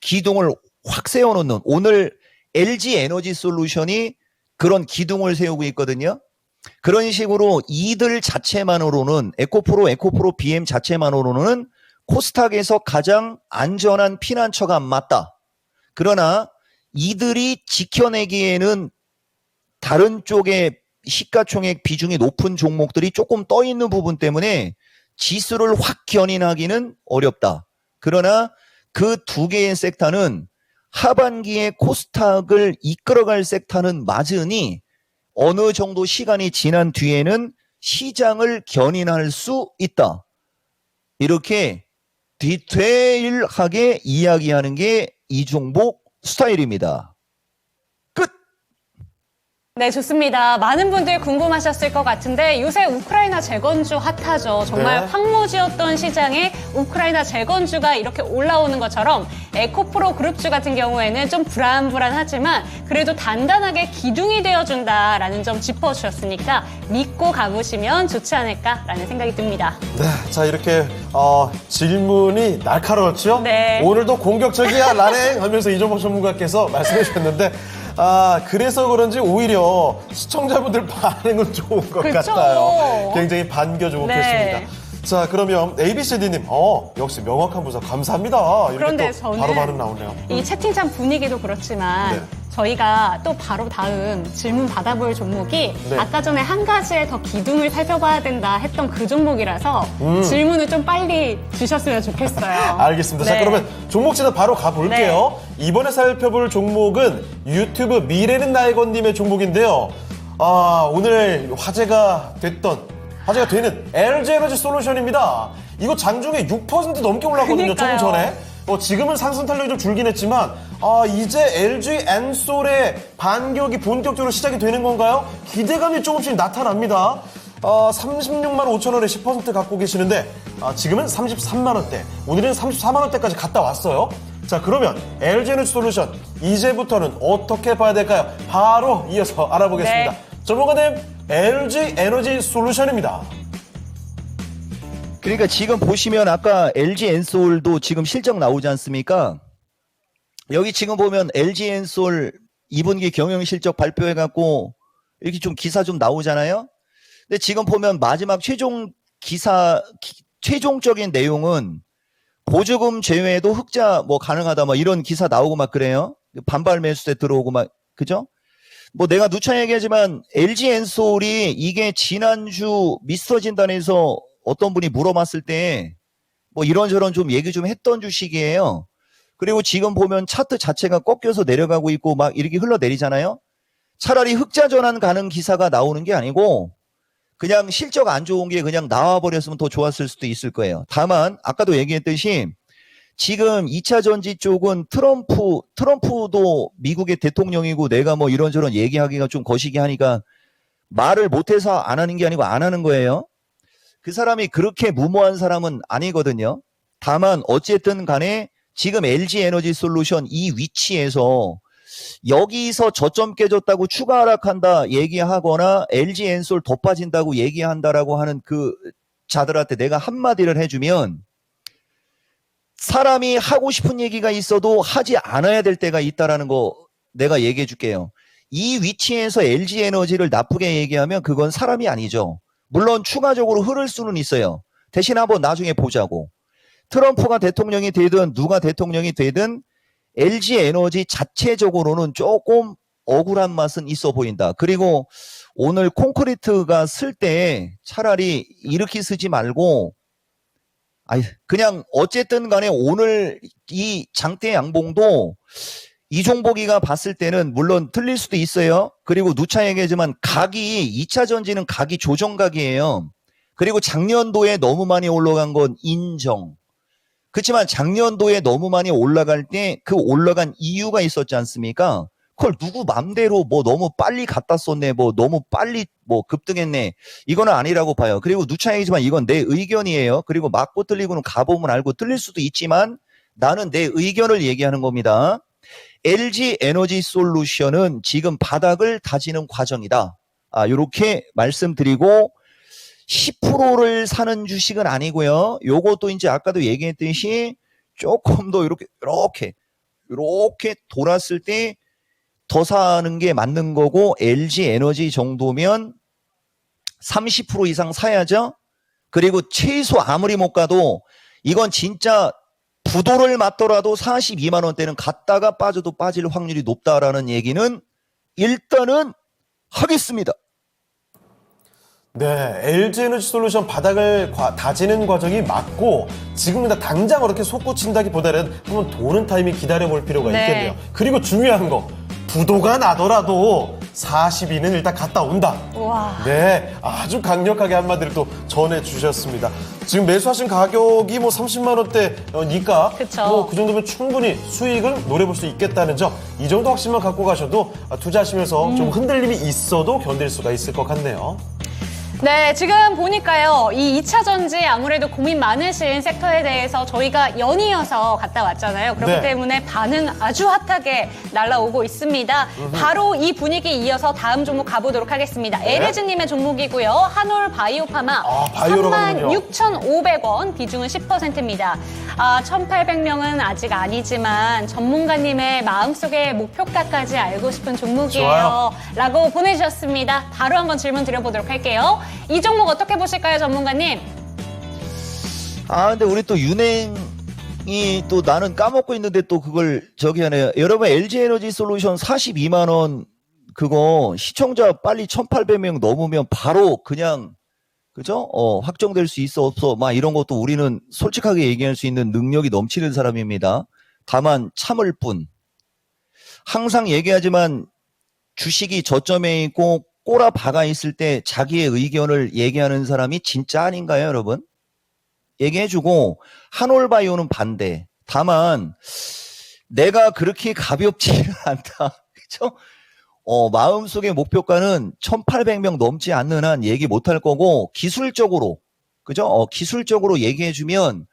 기둥을 확 세워놓는 오늘 LG 에너지 솔루션이 그런 기둥을 세우고 있거든요. 그런 식으로 이들 자체만으로는 에코프로 BM 자체만으로는 코스닥에서 가장 안전한 피난처가 맞다. 그러나 이들이 지켜내기에는 다른 쪽에 시가총액 비중이 높은 종목들이 조금 떠 있는 부분 때문에 지수를 확 견인하기는 어렵다. 그러나 그 두 개의 섹터는 하반기에 코스닥을 이끌어갈 섹터는 맞으니 어느 정도 시간이 지난 뒤에는 시장을 견인할 수 있다. 이렇게 디테일하게 이야기하는 게 이종복 스타일입니다. 네, 좋습니다. 많은 분들 궁금하셨을 것 같은데 요새 우크라이나 재건주 핫하죠. 정말 네. 황무지였던 시장에 우크라이나 재건주가 이렇게 올라오는 것처럼 에코프로 그룹주 같은 경우에는 좀 불안불안하지만 그래도 단단하게 기둥이 되어준다라는 점 짚어주셨으니까 믿고 가보시면 좋지 않을까라는 생각이 듭니다. 네, 자 이렇게 질문이 날카로웠죠? 네. 오늘도 공격적이야 라랭 하면서 이종복 전문가께서 말씀해 주셨는데 그래서 그런지 오히려 시청자분들 반응은 좋은 것 그쵸? 같아요. 굉장히 반겨주었겠습니다. 네. 자, 그러면 ABCD님, 역시 명확한 분석 감사합니다. 이렇게 그런데 또 저는 바로 반응 나오네요. 이 채팅창 분위기도 그렇지만 네. 저희가 또 바로 다음 질문 받아볼 종목이 네. 아까 전에 한 가지의 더 기둥을 살펴봐야 된다 했던 그 종목이라서 질문을 좀 빨리 주셨으면 좋겠어요. 알겠습니다. 자, 네. 그러면 종목 진단 바로 가볼게요. 이번에 살펴볼 종목은 유튜브 미래는 나의 건님의 종목인데요. 오늘 화제가 되는 LG 에너지 솔루션입니다. 이거 장중에 6% 넘게 올랐거든요. 그러니까요. 조금 전에. 지금은 상승 탄력이 좀 줄긴 했지만 이제 LG 엔솔의 반격이 본격적으로 시작이 되는 건가요? 기대감이 조금씩 나타납니다. 36만 5천 원에 10% 갖고 계시는데 지금은 33만 원대, 오늘은 34만 원대까지 갔다 왔어요. 자, 그러면 LG 에너지 솔루션 이제부터는 어떻게 봐야 될까요? 바로 이어서 알아보겠습니다. 네. 전문가님, LG 에너지 솔루션입니다. 그러니까 지금 보시면 아까 LG 엔솔도 지금 실적 나오지 않습니까? 여기 지금 보면 LG 엔솔 2분기 경영 실적 발표해갖고 이렇게 좀 기사 좀 나오잖아요. 근데 지금 보면 마지막 최종적인 내용은 보조금 제외에도 흑자 뭐 가능하다 막 이런 기사 나오고 막 그래요. 반발 매수세 들어오고 막 그죠? 뭐 내가 누차 얘기하지만 LG 엔솔이 이게 지난주 미스터 진단에서 어떤 분이 물어봤을 때 뭐 이런저런 좀 얘기 좀 했던 주식이에요. 그리고 지금 보면 차트 자체가 꺾여서 내려가고 있고 막 이렇게 흘러내리잖아요. 차라리 흑자 전환 가는 기사가 나오는 게 아니고 그냥 실적 안 좋은 게 그냥 나와버렸으면 더 좋았을 수도 있을 거예요. 다만 아까도 얘기했듯이 지금 2차 전지 쪽은 트럼프도 미국의 대통령이고 내가 뭐 이런저런 얘기하기가 좀 거시기 하니까 말을 못해서 안 하는 게 아니고 안 하는 거예요. 그 사람이 그렇게 무모한 사람은 아니거든요. 다만 어쨌든 간에 지금 LG 에너지 솔루션 이 위치에서 여기서 저점 깨졌다고 추가 하락한다 얘기하거나 LG 엔솔 더 빠진다고 얘기한다라고 하는 그 자들한테 내가 한마디를 해주면 사람이 하고 싶은 얘기가 있어도 하지 않아야 될 때가 있다라는 거 내가 얘기해 줄게요. 이 위치에서 LG 에너지를 나쁘게 얘기하면 그건 사람이 아니죠. 물론 추가적으로 흐를 수는 있어요. 대신 한번 나중에 보자고. 트럼프가 대통령이 되든 누가 대통령이 되든 LG 에너지 자체적으로는 조금 억울한 맛은 있어 보인다. 그리고 오늘 콘크리트가 쓸 때 차라리 이렇게 쓰지 말고 그냥 어쨌든 간에 오늘 이 장대 양봉도 이종복이가 봤을 때는 물론 틀릴 수도 있어요. 그리고 누차 얘기하지만 각이 2차 전지는 각이 조정각이에요. 그리고 작년도에 너무 많이 올라간 건 인정. 그렇지만 작년도에 너무 많이 올라갈 때 그 올라간 이유가 있었지 않습니까? 그걸 누구 맘대로 뭐 너무 빨리 갖다 썼네, 뭐 너무 빨리 뭐 급등했네. 이거는 아니라고 봐요. 그리고 누차 얘기지만 이건 내 의견이에요. 그리고 맞고 틀리고는 가보면 알고 틀릴 수도 있지만 나는 내 의견을 얘기하는 겁니다. LG 에너지 솔루션은 지금 바닥을 다지는 과정이다. 요렇게 말씀드리고 10%를 사는 주식은 아니고요. 요것도 이제 아까도 얘기했듯이 조금 더 이렇게 돌았을 때 더 사는 게 맞는 거고 LG 에너지 정도면 30% 이상 사야죠. 그리고 최소 아무리 못 가도 이건 진짜 부도를 맞더라도 42만 원대는 갔다가 빠져도 빠질 확률이 높다라는 얘기는 일단은 하겠습니다. 네, LG 에너지 솔루션 바닥을 다지는 과정이 맞고 지금 당장 이렇게 솟구친다기보다는 한번 도는 타이밍 기다려볼 필요가 네. 있겠네요. 그리고 중요한 거 부도가 나더라도 42는 일단 갔다 온다. 와. 네, 아주 강력하게 한마디를 또 전해주셨습니다. 지금 매수하신 가격이 뭐 30만 원대니까 그쵸. 뭐 그 정도면 충분히 수익을 노려볼 수 있겠다는 점, 이 정도 확신만 갖고 가셔도 투자하시면서 좀 흔들림이 있어도 견딜 수가 있을 것 같네요. 네, 지금 보니까요, 이 2차 전지 아무래도 고민 많으신 섹터에 대해서 저희가 연이어서 갔다 왔잖아요. 그렇기 네. 때문에 반응 아주 핫하게 날라오고 있습니다. 바로 이 분위기 이어서 다음 종목 가보도록 하겠습니다. 네. 에르즈님의 종목이고요. 한올 바이오파마 바이오로 가는군요. 36,500원, 비중은 10%입니다. 1,800명은 아직 아니지만 전문가님의 마음속의 목표가까지 알고 싶은 종목이에요. 좋아요. 라고 보내주셨습니다. 바로 한번 질문 드려보도록 할게요. 이 종목 어떻게 보실까요, 전문가님? 근데 우리 또 윤행이 또 나는 까먹고 있는데 또 그걸 저기 하네요. 여러분 LG 에너지 솔루션 42만 원 그거 시청자 빨리 1,800명 넘으면 바로 그냥 그죠? 확정될 수 있어 없어 막 이런 것도 우리는 솔직하게 얘기할 수 있는 능력이 넘치는 사람입니다. 다만 참을 뿐. 항상 얘기하지만 주식이 저점에 있고 꼬라 박아 있을 때 자기의 의견을 얘기하는 사람이 진짜 아닌가요, 여러분? 얘기해주고 한올바이오는 반대. 다만 내가 그렇게 가볍지는 않다. 그렇죠? 마음속의 목표가는 1,800명 넘지 않는 한 얘기 못할 거고 기술적으로 그죠? 기술적으로 얘기해주면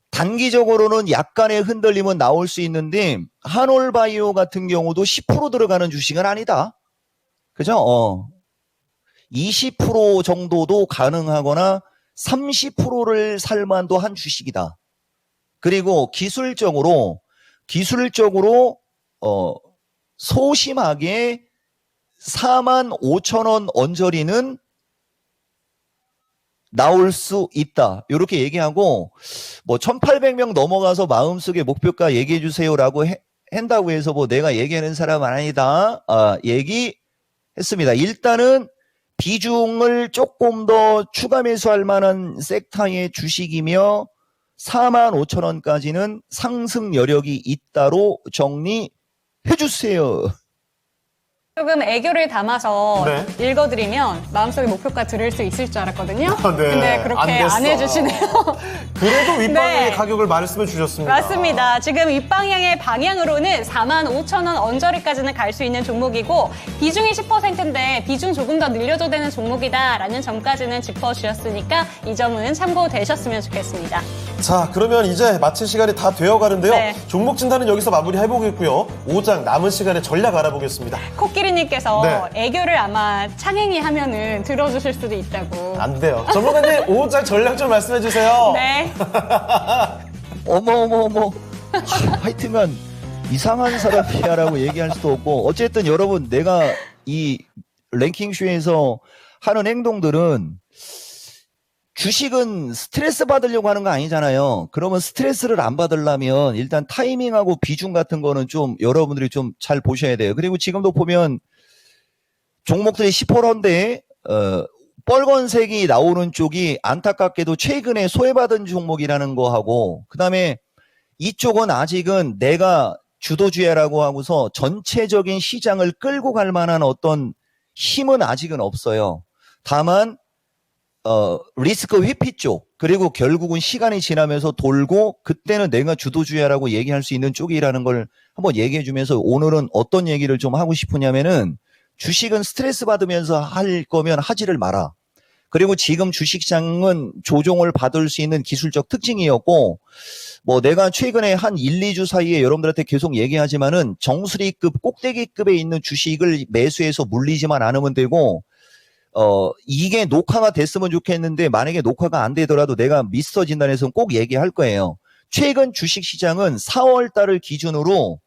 단기적으로는 약간의 흔들림은 나올 수 있는데 한올바이오 같은 경우도 10% 들어가는 주식은 아니다. 그죠? 20% 정도도 가능하거나 30%를 살만도 한 주식이다. 그리고 기술적으로 소심하게 45,000원 언저리는 나올 수 있다. 이렇게 얘기하고 뭐 1,800명 넘어가서 마음속에 목표가 얘기해 주세요라고 한다고 해서 뭐 내가 얘기하는 사람은 아니다. 얘기했습니다. 일단은 비중을 조금 더 추가 매수할 만한 섹터의 주식이며 45,000원까지는 상승 여력이 있다로 정리해 주세요. 조금 애교를 담아서 네. 읽어드리면 마음속의 목표가 들을 수 있을 줄 알았거든요. 네. 근데 그렇게 됐어요. 안 해주시네요. 그래도 윗방향의 네. 가격을 말씀해 주셨습니다. 맞습니다. 지금 윗방향의 방향으로는 45,000원 언저리까지는 갈 수 있는 종목이고 비중이 10%인데 비중 조금 더 늘려도 되는 종목이다라는 점까지는 짚어주셨으니까 이 점은 참고되셨으면 좋겠습니다. 자, 그러면 이제 마칠 시간이 다 되어 가는데요. 네. 종목 진단은 여기서 마무리해보겠고요. 5장 남은 시간에 전략 알아보겠습니다. 코끼리님께서 네. 애교를 아마 창행이 하면은 들어주실 수도 있다고. 안 돼요. 전문가님 5장 전략 좀 말씀해 주세요. 네. 어머. 하여튼간 이상한 사람이야라고 얘기할 수도 없고 어쨌든 여러분 내가 이 랭킹쇼에서 하는 행동들은 주식은 스트레스 받으려고 하는 거 아니잖아요. 그러면 스트레스를 안 받으려면 일단 타이밍하고 비중 같은 거는 좀 여러분들이 좀 잘 보셔야 돼요. 그리고 지금도 보면 종목들이 10%인데 빨간색이 나오는 쪽이 안타깝게도 최근에 소외받은 종목이라는 거 하고 그다음에 이쪽은 아직은 내가 주도주야라고 하고서 전체적인 시장을 끌고 갈 만한 어떤 힘은 아직은 없어요. 다만 리스크 회피 쪽 그리고 결국은 시간이 지나면서 돌고 그때는 내가 주도주야라고 얘기할 수 있는 쪽이라는 걸 한번 얘기해 주면서 오늘은 어떤 얘기를 좀 하고 싶으냐면은 주식은 스트레스 받으면서 할 거면 하지를 마라. 그리고 지금 주식시장은 조정을 받을 수 있는 기술적 특징이었고 뭐 내가 최근에 한 1, 2주 사이에 여러분들한테 계속 얘기하지만은 정수리급 꼭대기급에 있는 주식을 매수해서 물리지만 않으면 되고 이게 녹화가 됐으면 좋겠는데 만약에 녹화가 안 되더라도 내가 미스터 진단에서는 꼭 얘기할 거예요. 최근 주식시장은 4월 달을 기준으로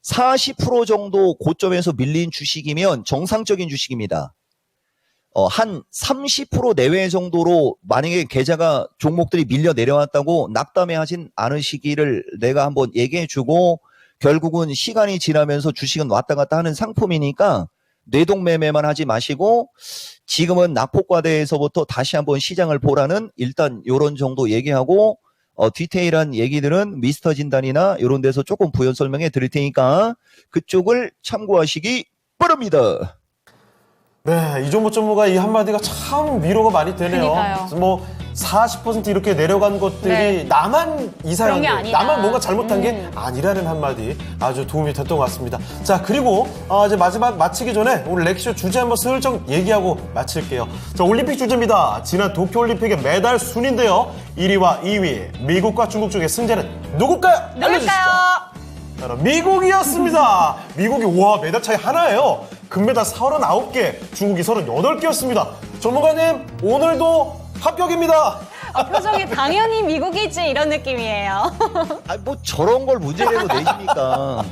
40% 정도 고점에서 밀린 주식이면 정상적인 주식입니다. 한 30% 내외 정도로 만약에 계좌가 종목들이 밀려 내려왔다고 낙담해 하진 않으시기를 내가 한번 얘기해 주고 결국은 시간이 지나면서 주식은 왔다 갔다 하는 상품이니까 뇌동매매만 하지 마시고 지금은 낙폭과대에서부터 다시 한번 시장을 보라는 일단 요런 정도 얘기하고 디테일한 얘기들은 미스터 진단이나 이런 데서 조금 부연 설명해 드릴 테니까 그쪽을 참고하시기 바랍니다. 네, 이종모 전무가 이 한마디가 참 위로가 많이 되네요. 그러니까요. 뭐 40% 이렇게 내려간 것들이 네. 나만 이상한 그런 게 게, 아니다. 나만 뭔가 잘못한 게 아니라는 한마디 아주 도움이 됐던 것 같습니다. 자, 그리고 이제 마지막 마치기 전에 오늘 렉쇼 주제 한번 슬쩍 얘기하고 마칠게요. 자, 올림픽 주제입니다. 지난 도쿄올림픽의 메달 순인데요. 1위와 2위, 미국과 중국 중에 승자는 누굴까요? 알려주시죠. 바로 미국이었습니다. 미국이 메달 차이 하나예요. 금메달 39개, 중국이 38개였습니다. 전문가님, 오늘도 합격입니다. 표정이 당연히 미국이지 이런 느낌이에요. 뭐 저런 걸 문제내고 내십니까?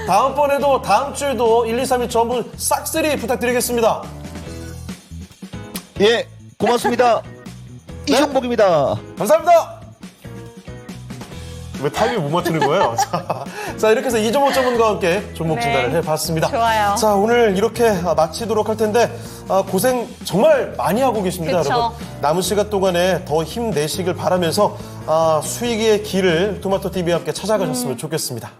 다음번에도 다음 주에도 1, 2, 3위 전부 싹쓸이 부탁드리겠습니다. 예, 고맙습니다. 이종복입니다. 감사합니다. 왜 타이밍 못 맞추는 거예요? 자, 이렇게 해서 이종목 전문가와 함께 종목 네. 진단을 해봤습니다. 좋아요. 자, 오늘 이렇게 마치도록 할 텐데 고생 정말 많이 하고 계십니다, 그쵸. 여러분. 남은 시간 동안에 더 힘내시길 바라면서 수익의 길을 토마토TV와 함께 찾아가셨으면 좋겠습니다.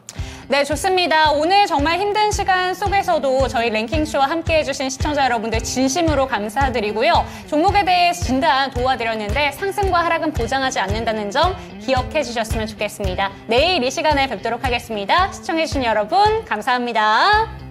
네, 좋습니다. 오늘 정말 힘든 시간 속에서도 저희 랭킹쇼와 함께 해주신 시청자 여러분들 진심으로 감사드리고요. 종목에 대해 진단 도와드렸는데 상승과 하락은 보장하지 않는다는 점 기억해 주셨으면 좋겠습니다. 내일 이 시간에 뵙도록 하겠습니다. 시청해주신 여러분 감사합니다.